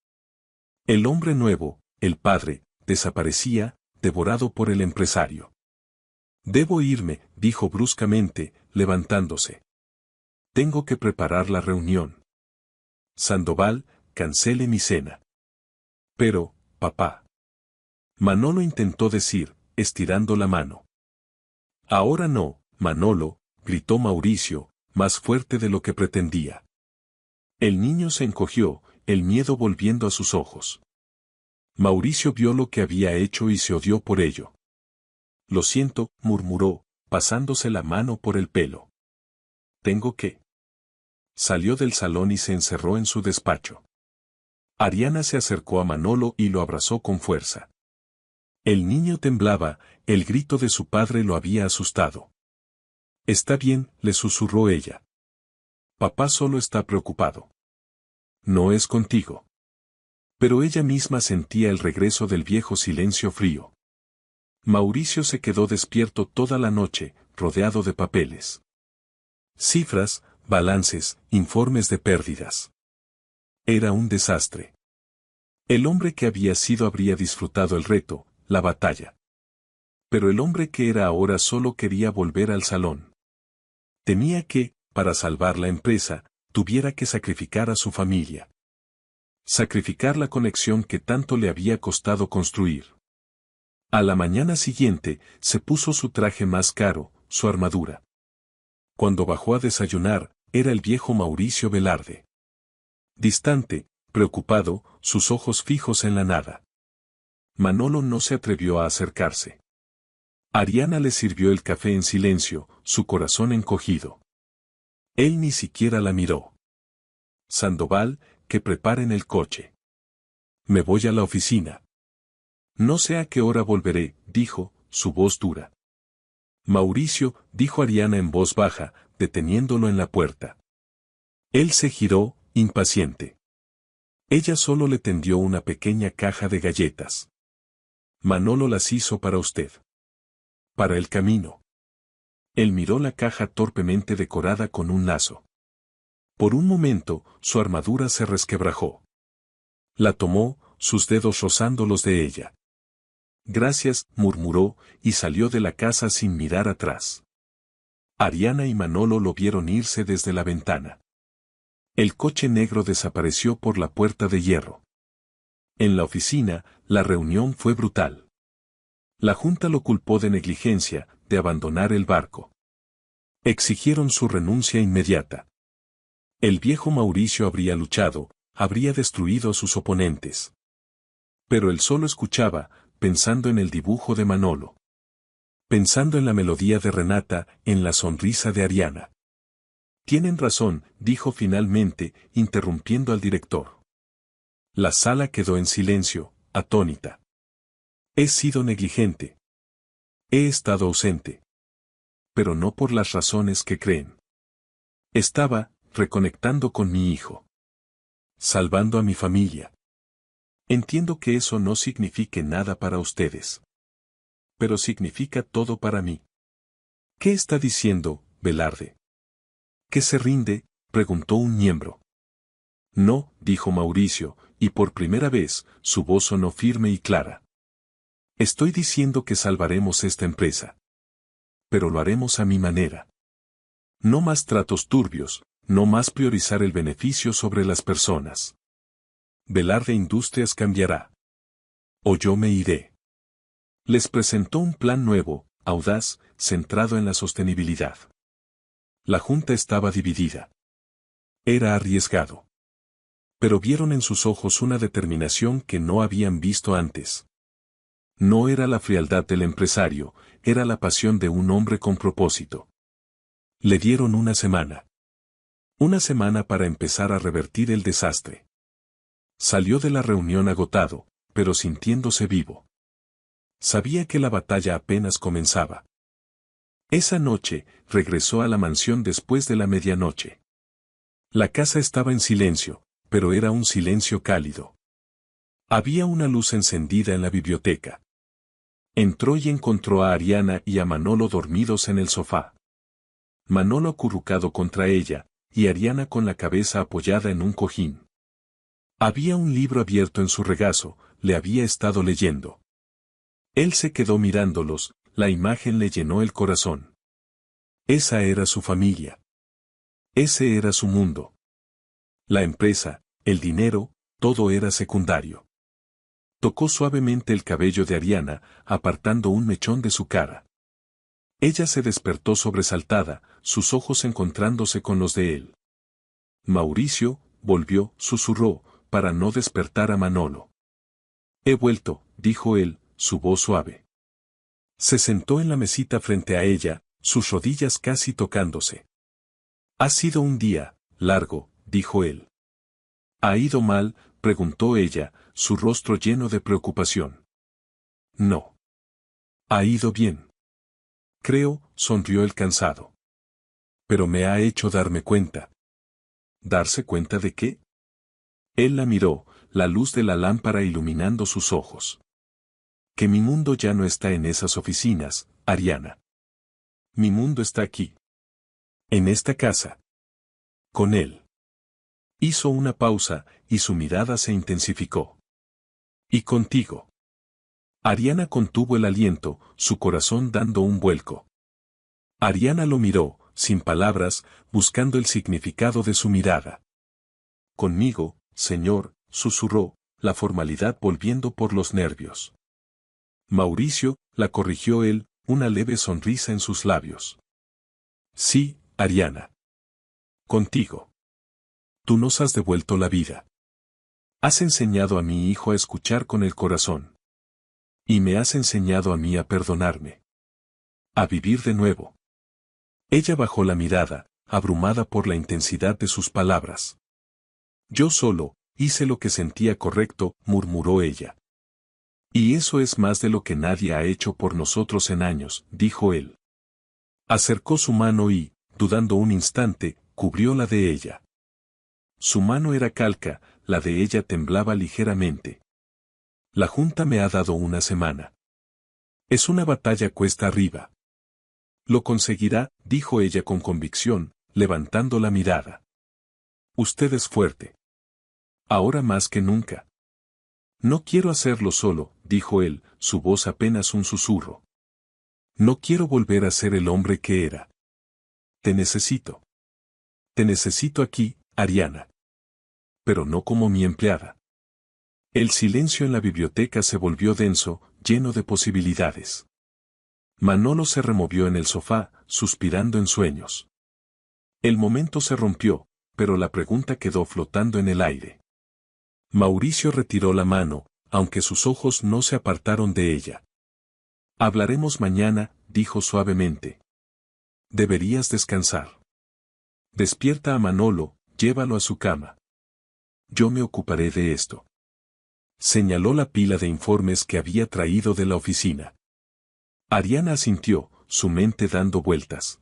El hombre nuevo, el padre, desaparecía, devorado por el empresario. Debo irme, dijo bruscamente, levantándose. Tengo que preparar la reunión. Sandoval, cancele mi cena. Pero, papá. Manolo intentó decir, estirando la mano. Ahora no, Manolo, gritó Mauricio, más fuerte de lo que pretendía. El niño se encogió, el miedo volviendo a sus ojos. Mauricio vio lo que había hecho y se odió por ello. Lo siento, murmuró, pasándose la mano por el pelo. Tengo que. Salió del salón y se encerró en su despacho. Ariana se acercó a Manolo y lo abrazó con fuerza. El niño temblaba, el grito de su padre lo había asustado. Está bien, le susurró ella. Papá solo está preocupado. No es contigo. Pero ella misma sentía el regreso del viejo silencio frío. Mauricio se quedó despierto toda la noche, rodeado de papeles. Cifras, balances, informes de pérdidas. Era un desastre. El hombre que había sido habría disfrutado el reto, la batalla. Pero el hombre que era ahora solo quería volver al salón. Temía que, para salvar la empresa, tuviera que sacrificar a su familia. Sacrificar la conexión que tanto le había costado construir. A la mañana siguiente, se puso su traje más caro, su armadura. Cuando bajó a desayunar, era el viejo Mauricio Velarde. Distante, preocupado, sus ojos fijos en la nada. Manolo no se atrevió a acercarse. Ariana le sirvió el café en silencio, su corazón encogido. Él ni siquiera la miró. Sandoval, que preparen el coche. Me voy a la oficina. No sé a qué hora volveré, dijo, su voz dura. Mauricio, dijo Ariana en voz baja, deteniéndolo en la puerta. Él se giró, impaciente. Ella solo le tendió una pequeña caja de galletas. Manolo las hizo para usted. Para el camino. Él miró la caja torpemente decorada con un lazo. Por un momento, su armadura se resquebrajó. La tomó, sus dedos rozando los de ella. Gracias, murmuró, y salió de la casa sin mirar atrás. Ariana y Manolo lo vieron irse desde la ventana. El coche negro desapareció por la puerta de hierro. En la oficina, la reunión fue brutal. La junta lo culpó de negligencia, de abandonar el barco. Exigieron su renuncia inmediata. El viejo Mauricio habría luchado, habría destruido a sus oponentes. Pero él solo escuchaba, pensando en el dibujo de Manolo. Pensando en la melodía de Renata, en la sonrisa de Ariana. Tienen razón, dijo finalmente, interrumpiendo al director. La sala quedó en silencio, atónita. He sido negligente. He estado ausente. Pero no por las razones que creen. Estaba, reconectando con mi hijo. Salvando a mi familia. Entiendo que eso no signifique nada para ustedes. Pero significa todo para mí. ¿Qué está diciendo, Velarde? ¿Qué se rinde?, preguntó un miembro. No, dijo Mauricio, y por primera vez, su voz sonó firme y clara. Estoy diciendo que salvaremos esta empresa. Pero lo haremos a mi manera. No más tratos turbios, no más priorizar el beneficio sobre las personas. Velarde Industrias cambiará. O yo me iré. Les presentó un plan nuevo, audaz, centrado en la sostenibilidad. La junta estaba dividida. Era arriesgado. Pero vieron en sus ojos una determinación que no habían visto antes. No era la frialdad del empresario, era la pasión de un hombre con propósito. Le dieron una semana. Una semana para empezar a revertir el desastre. Salió de la reunión agotado, pero sintiéndose vivo. Sabía que la batalla apenas comenzaba. Esa noche, regresó a la mansión después de la medianoche. La casa estaba en silencio, pero era un silencio cálido. Había una luz encendida en la biblioteca. Entró y encontró a Ariana y a Manolo dormidos en el sofá. Manolo acurrucado contra ella, y Ariana con la cabeza apoyada en un cojín. Había un libro abierto en su regazo, le había estado leyendo. Él se quedó mirándolos, la imagen le llenó el corazón. Esa era su familia. Ese era su mundo. La empresa, el dinero, todo era secundario. Tocó suavemente el cabello de Ariana, apartando un mechón de su cara. Ella se despertó sobresaltada, sus ojos encontrándose con los de él. Mauricio, volvió, susurró, para no despertar a Manolo. He vuelto, dijo él, su voz suave. Se sentó en la mesita frente a ella, sus rodillas casi tocándose. Ha sido un día largo, dijo él. ¿Ha ido mal?, preguntó ella, su rostro lleno de preocupación. No. Ha ido bien. Creo, sonrió el cansado. Pero me ha hecho darme cuenta. ¿Darse cuenta de qué? Él la miró, la luz de la lámpara iluminando sus ojos. Que mi mundo ya no está en esas oficinas, Ariana. Mi mundo está aquí. En esta casa. Con él. Hizo una pausa, y su mirada se intensificó. Y contigo. Ariana contuvo el aliento, su corazón dando un vuelco. Ariana lo miró, sin palabras, buscando el significado de su mirada. Conmigo, señor, susurró, la formalidad volviendo por los nervios. Mauricio, la corrigió él, una leve sonrisa en sus labios. Sí, Ariana. Contigo. Tú nos has devuelto la vida. Has enseñado a mi hijo a escuchar con el corazón. Y me has enseñado a mí a perdonarme. A vivir de nuevo. Ella bajó la mirada, abrumada por la intensidad de sus palabras. Yo solo, hice lo que sentía correcto, murmuró ella. Y eso es más de lo que nadie ha hecho por nosotros en años, dijo él. Acercó su mano y, dudando un instante, cubrió la de ella. Su mano era calca, la de ella temblaba ligeramente. La junta me ha dado una semana. Es una batalla cuesta arriba. Lo conseguirá, dijo ella con convicción, levantando la mirada. Usted es fuerte. Ahora más que nunca. No quiero hacerlo solo, dijo él, su voz apenas un susurro. No quiero volver a ser el hombre que era. Te necesito. Te necesito aquí, Ariana. Pero no como mi empleada. El silencio en la biblioteca se volvió denso, lleno de posibilidades. Manolo se removió en el sofá, suspirando en sueños. El momento se rompió, pero la pregunta quedó flotando en el aire. Mauricio retiró la mano, aunque sus ojos no se apartaron de ella. Hablaremos mañana, dijo suavemente. Deberías descansar. Despierta a Manolo, llévalo a su cama. Yo me ocuparé de esto. Señaló la pila de informes que había traído de la oficina. Ariana asintió, su mente dando vueltas.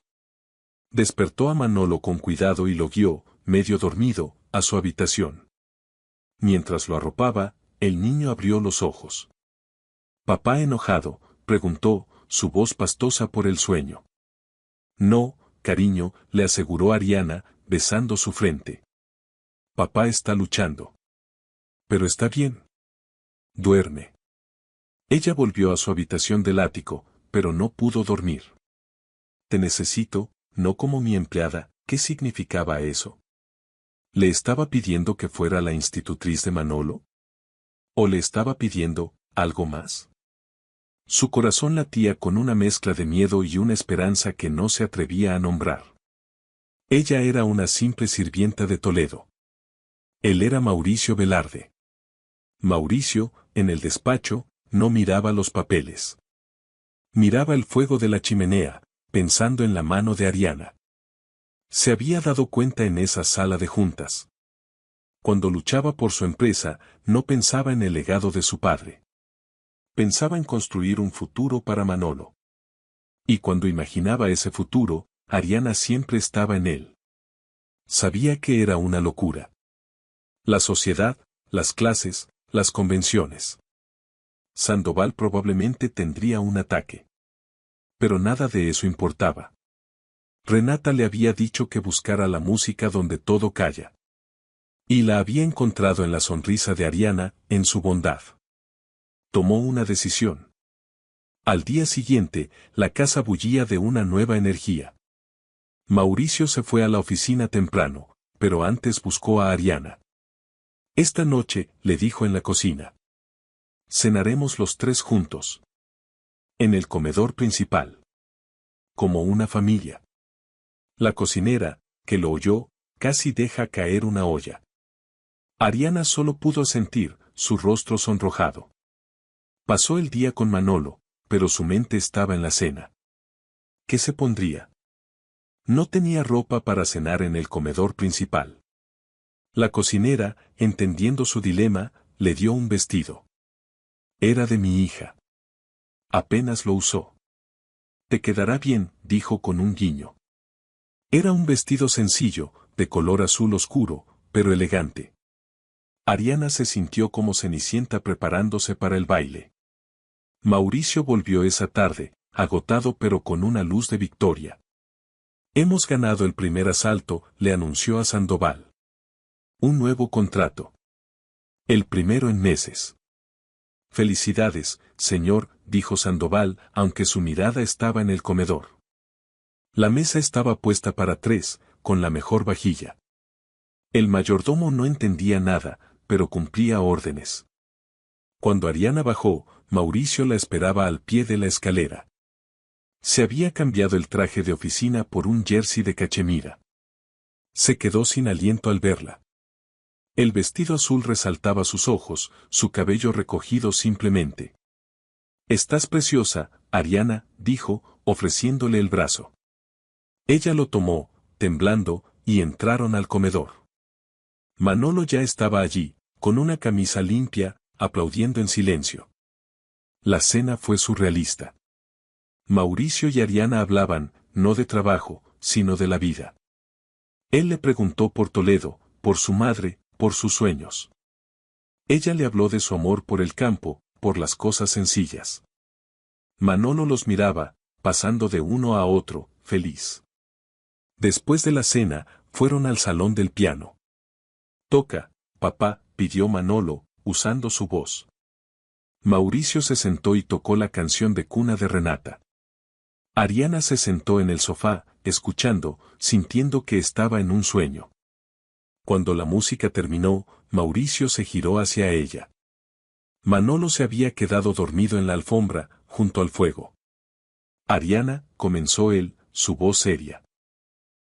Despertó a Manolo con cuidado y lo guió, medio dormido, a su habitación. Mientras lo arropaba, el niño abrió los ojos. Papá enojado, preguntó, su voz pastosa por el sueño. No, cariño, le aseguró Ariana, besando su frente. Papá está luchando. Pero está bien. Duerme. Ella volvió a su habitación del ático, pero no pudo dormir. Te necesito, no como mi empleada, ¿qué significaba eso? ¿Le estaba pidiendo que fuera la institutriz de Manolo? ¿O le estaba pidiendo algo más? Su corazón latía con una mezcla de miedo y una esperanza que no se atrevía a nombrar. Ella era una simple sirvienta de Toledo. Él era Mauricio Velarde. Mauricio, en el despacho, no miraba los papeles. Miraba el fuego de la chimenea, pensando en la mano de Ariana. Se había dado cuenta en esa sala de juntas. Cuando luchaba por su empresa, no pensaba en el legado de su padre. Pensaba en construir un futuro para Manolo. Y cuando imaginaba ese futuro, Ariana siempre estaba en él. Sabía que era una locura. La sociedad, las clases, las convenciones. Sandoval probablemente tendría un ataque. Pero nada de eso importaba. Renata le había dicho que buscara la música donde todo calla. Y la había encontrado en la sonrisa de Ariana, en su bondad. Tomó una decisión. Al día siguiente, la casa bullía de una nueva energía. Mauricio se fue a la oficina temprano, pero antes buscó a Ariana. Esta noche, le dijo en la cocina. Cenaremos los tres juntos. En el comedor principal. como una familia. La cocinera, que lo oyó, casi deja caer una olla. Ariana solo pudo sentir su rostro sonrojado. Pasó el día con Manolo, pero su mente estaba en la cena. ¿Qué se pondría? No tenía ropa para cenar en el comedor principal. La cocinera, entendiendo su dilema, le dio un vestido. Era de mi hija. Apenas lo usó. Te quedará bien, dijo con un guiño. Era un vestido sencillo, de color azul oscuro, pero elegante. Ariana se sintió como Cenicienta preparándose para el baile. Mauricio volvió esa tarde, agotado pero con una luz de victoria. Hemos ganado el primer asalto, le anunció a Sandoval. Un nuevo contrato. El primero en meses. Felicidades, señor, dijo Sandoval, aunque su mirada estaba en el comedor. La mesa estaba puesta para 3, con la mejor vajilla. El mayordomo no entendía nada, pero cumplía órdenes. Cuando Ariana bajó, Mauricio la esperaba al pie de la escalera. Se había cambiado el traje de oficina por un jersey de cachemira. Se quedó sin aliento al verla. El vestido azul resaltaba sus ojos, su cabello recogido simplemente. Estás preciosa, Ariana, dijo, ofreciéndole el brazo. Ella lo tomó, temblando, y entraron al comedor. Manolo ya estaba allí, con una camisa limpia, aplaudiendo en silencio. La cena fue surrealista. Mauricio y Ariana hablaban, no de trabajo, sino de la vida. Él le preguntó por Toledo, por su madre, por sus sueños. Ella le habló de su amor por el campo, por las cosas sencillas. Manolo los miraba, pasando de uno a otro, feliz. Después de la cena, fueron al salón del piano. Toca, papá, pidió Manolo, usando su voz. Mauricio se sentó y tocó la canción de cuna de Renata. Ariana se sentó en el sofá, escuchando, sintiendo que estaba en un sueño. Cuando la música terminó, Mauricio se giró hacia ella. Manolo se había quedado dormido en la alfombra, junto al fuego. Ariana, comenzó él, su voz seria.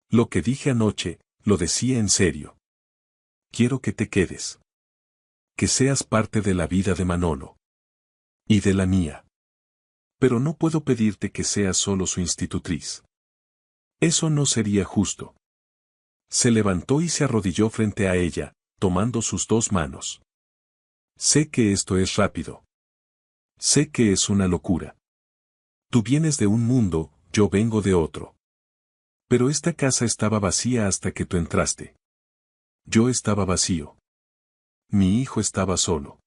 Lo que dije anoche, lo decía en serio. Quiero que te quedes. Que seas parte de la vida de Manolo. Y de la mía. Pero no puedo pedirte que seas solo su institutriz. Eso no sería justo. Se levantó y se arrodilló frente a ella, tomando sus 2 manos. Sé que esto es rápido. Sé que es una locura. Tú vienes de un mundo, yo vengo de otro. Pero esta casa estaba vacía hasta que tú entraste. Yo estaba vacío. Mi hijo estaba solo.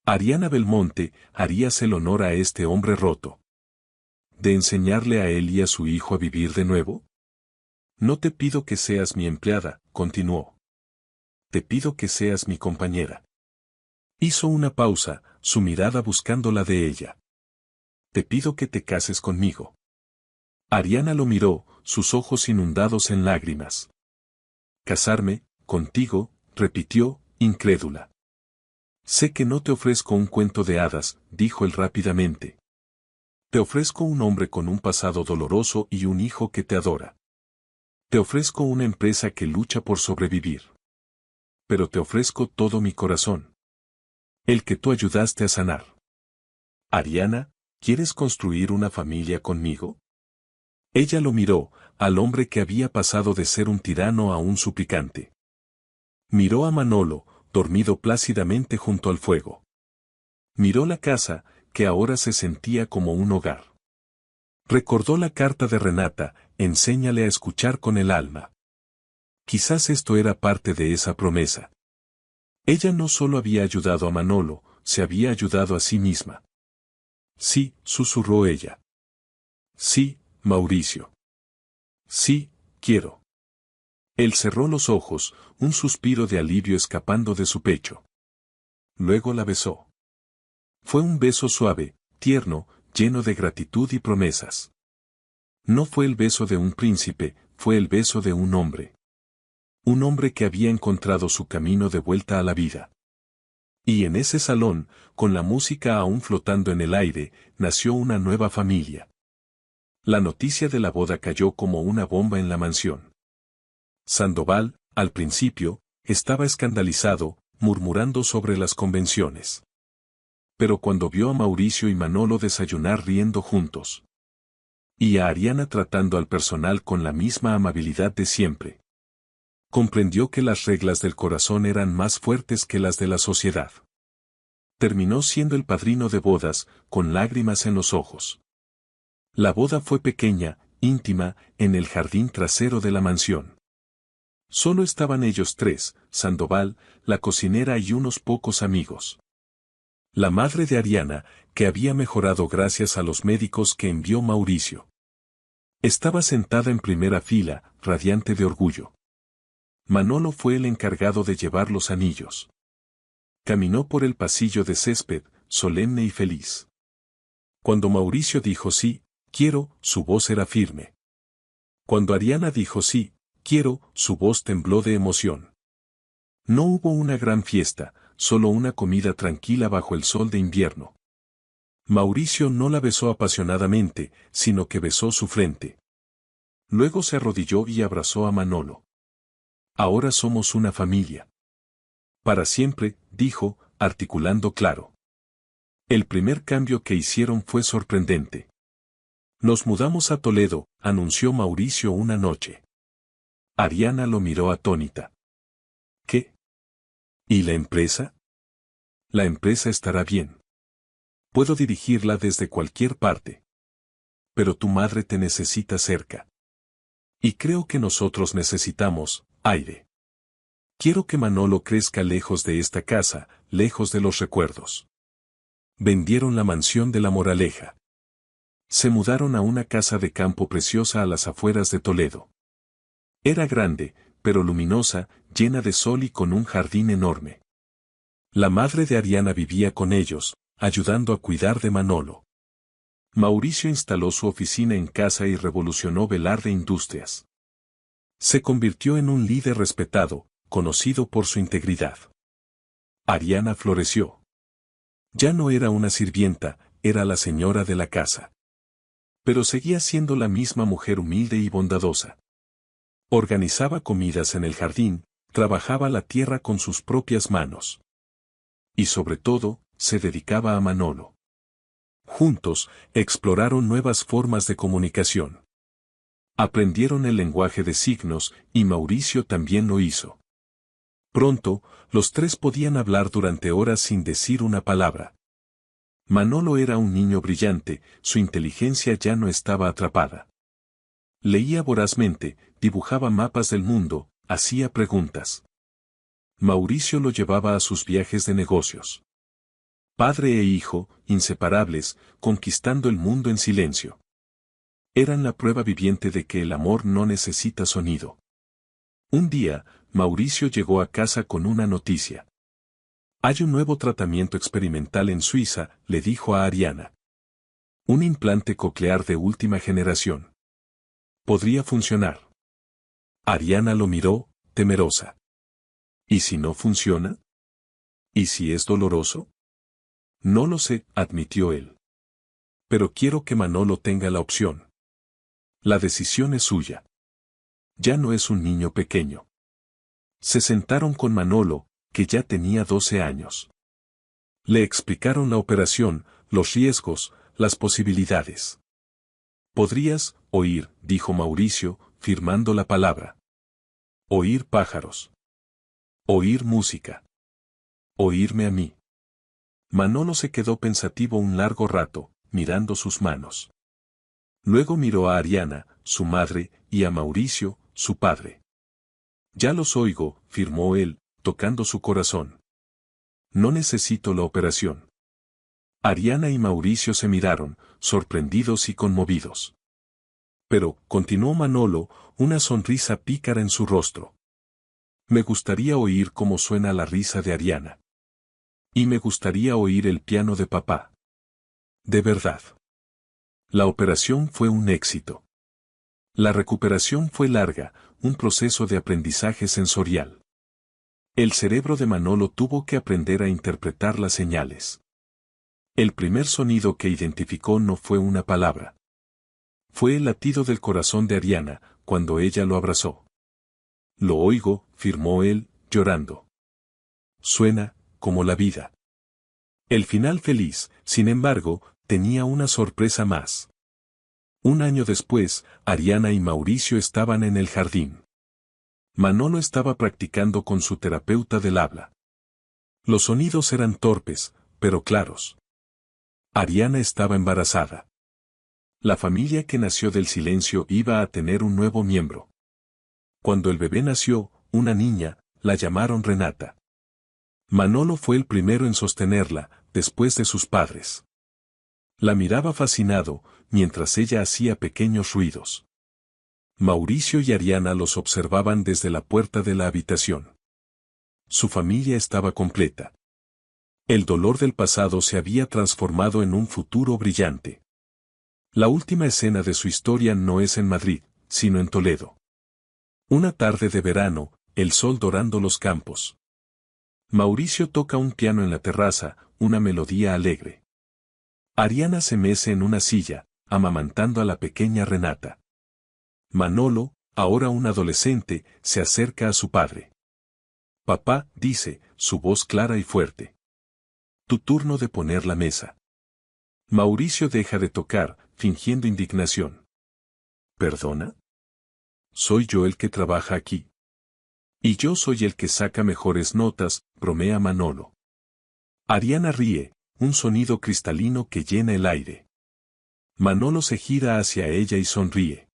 Ariana Belmonte, ¿harías el honor a este hombre roto? ¿De enseñarle a él y a su hijo a vivir de nuevo? No te pido que seas mi empleada, continuó. Te pido que seas mi compañera. Hizo una pausa, su mirada buscando la de ella. Te pido que te cases conmigo. Ariana lo miró, sus ojos inundados en lágrimas. Casarme, contigo, repitió, incrédula. Sé que no te ofrezco un cuento de hadas, dijo él rápidamente. Te ofrezco un hombre con un pasado doloroso y un hijo que te adora. Te ofrezco una empresa que lucha por sobrevivir. Pero te ofrezco todo mi corazón. El que tú ayudaste a sanar. Ariana, ¿quieres construir una familia conmigo? Ella lo miró, al hombre que había pasado de ser un tirano a un suplicante. Miró a Manolo, dormido plácidamente junto al fuego. Miró la casa, que ahora se sentía como un hogar. Recordó la carta de Renata, enséñale a escuchar con el alma. Quizás esto era parte de esa promesa. Ella no solo había ayudado a Manolo, se había ayudado a sí misma. Sí, susurró ella. Sí, Mauricio. Sí, quiero. Él cerró los ojos, un suspiro de alivio escapando de su pecho. Luego la besó. Fue un beso suave, tierno, lleno de gratitud y promesas. No fue el beso de un príncipe, fue el beso de un hombre. Un hombre que había encontrado su camino de vuelta a la vida. Y en ese salón, con la música aún flotando en el aire, nació una nueva familia. La noticia de la boda cayó como una bomba en la mansión. Sandoval, al principio, estaba escandalizado, murmurando sobre las convenciones. Pero cuando vio a Mauricio y Manolo desayunar riendo juntos, y a Ariana tratando al personal con la misma amabilidad de siempre, comprendió que las reglas del corazón eran más fuertes que las de la sociedad. Terminó siendo el padrino de bodas, con lágrimas en los ojos. La boda fue pequeña, íntima, en el jardín trasero de la mansión. Solo estaban ellos tres, Sandoval, la cocinera y unos pocos amigos. La madre de Ariana, que había mejorado gracias a los médicos que envió Mauricio, estaba sentada en primera fila, radiante de orgullo. Manolo fue el encargado de llevar los anillos. Caminó por el pasillo de césped, solemne y feliz. Cuando Mauricio dijo sí, quiero, su voz era firme. Cuando Ariana dijo sí, quiero, su voz tembló de emoción. No hubo una gran fiesta, solo una comida tranquila bajo el sol de invierno. Mauricio no la besó apasionadamente, sino que besó su frente. Luego se arrodilló y abrazó a Manolo. Ahora somos una familia. Para siempre, dijo, articulando claro. El primer cambio que hicieron fue sorprendente. Nos mudamos a Toledo, anunció Mauricio una noche. Ariana lo miró atónita. ¿Qué? ¿Y la empresa? La empresa estará bien. Puedo dirigirla desde cualquier parte. Pero tu madre te necesita cerca. Y creo que nosotros necesitamos aire. Quiero que Manolo crezca lejos de esta casa, lejos de los recuerdos. Vendieron la mansión de La Moraleja. Se mudaron a una casa de campo preciosa a las afueras de Toledo. Era grande, pero luminosa, llena de sol y con un jardín enorme. La madre de Ariana vivía con ellos, ayudando a cuidar de Manolo. Mauricio instaló su oficina en casa y revolucionó Velarde Industrias. Se convirtió en un líder respetado, conocido por su integridad. Ariana floreció. Ya no era una sirvienta, era la señora de la casa. Pero seguía siendo la misma mujer humilde y bondadosa. Organizaba comidas en el jardín, trabajaba la tierra con sus propias manos. Y sobre todo, se dedicaba a Manolo. Juntos, exploraron nuevas formas de comunicación. Aprendieron el lenguaje de signos, y Mauricio también lo hizo. Pronto, los tres podían hablar durante horas sin decir una palabra. Manolo era un niño brillante, su inteligencia ya no estaba atrapada. Leía vorazmente, dibujaba mapas del mundo, hacía preguntas. Mauricio lo llevaba a sus viajes de negocios. Padre e hijo, inseparables, conquistando el mundo en silencio. Eran la prueba viviente de que el amor no necesita sonido. Un día, Mauricio llegó a casa con una noticia. Hay un nuevo tratamiento experimental en Suiza, le dijo a Ariana. Un implante coclear de última generación. Podría funcionar. Ariana lo miró, temerosa. ¿Y si no funciona? ¿Y si es doloroso? No lo sé, admitió él. Pero quiero que Manolo tenga la opción. La decisión es suya. Ya no es un niño pequeño. Se sentaron con Manolo, que ya tenía 12 años. Le explicaron la operación, los riesgos, las posibilidades. Podrías oír, dijo Mauricio, firmando la palabra. Oír pájaros. Oír música. Oírme a mí. Manolo se quedó pensativo un largo rato, mirando sus manos. Luego miró a Ariana, su madre, y a Mauricio, su padre. Ya los oigo, firmó él, tocando su corazón. No necesito la operación. Ariana y Mauricio se miraron, sorprendidos y conmovidos. Pero, continuó Manolo, una sonrisa pícara en su rostro. Me gustaría oír cómo suena la risa de Ariana. Y me gustaría oír el piano de papá. De verdad. La operación fue un éxito. La recuperación fue larga, un proceso de aprendizaje sensorial. El cerebro de Manolo tuvo que aprender a interpretar las señales. El primer sonido que identificó no fue una palabra. Fue el latido del corazón de Ariana, cuando ella lo abrazó. Lo oigo, afirmó él, llorando. Suena, como la vida. El final feliz, sin embargo, tenía una sorpresa más. Un año después, Ariana y Mauricio estaban en el jardín. Manolo estaba practicando con su terapeuta del habla. Los sonidos eran torpes, pero claros. Ariana estaba embarazada. La familia que nació del silencio iba a tener un nuevo miembro. Cuando el bebé nació, una niña, la llamaron Renata. Manolo fue el primero en sostenerla, después de sus padres. La miraba fascinado, mientras ella hacía pequeños ruidos. Mauricio y Ariana los observaban desde la puerta de la habitación. Su familia estaba completa. El dolor del pasado se había transformado en un futuro brillante. La última escena de su historia no es en Madrid, sino en Toledo. Una tarde de verano, el sol dorando los campos. Mauricio toca un piano en la terraza, una melodía alegre. Ariana se mece en una silla, amamantando a la pequeña Renata. Manolo, ahora un adolescente, se acerca a su padre. Papá, dice, su voz clara y fuerte. Tu turno de poner la mesa. Mauricio deja de tocar, fingiendo indignación. ¿Perdona? Soy yo el que trabaja aquí. Y yo soy el que saca mejores notas, bromea Manolo. Ariana ríe, un sonido cristalino que llena el aire. Manolo se gira hacia ella y sonríe.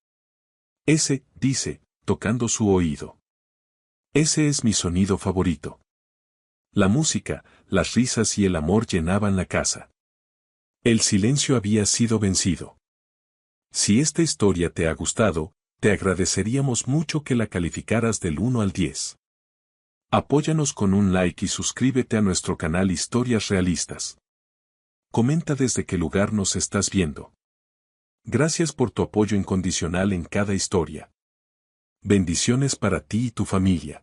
Ese, dice, tocando su oído. Ese es mi sonido favorito. La música, las risas y el amor llenaban la casa. El silencio había sido vencido. Si esta historia te ha gustado, te agradeceríamos mucho que la calificaras del 1 al 10. Apóyanos con un like y suscríbete a nuestro canal Historias Realistas. Comenta desde qué lugar nos estás viendo. Gracias por tu apoyo incondicional en cada historia. Bendiciones para ti y tu familia.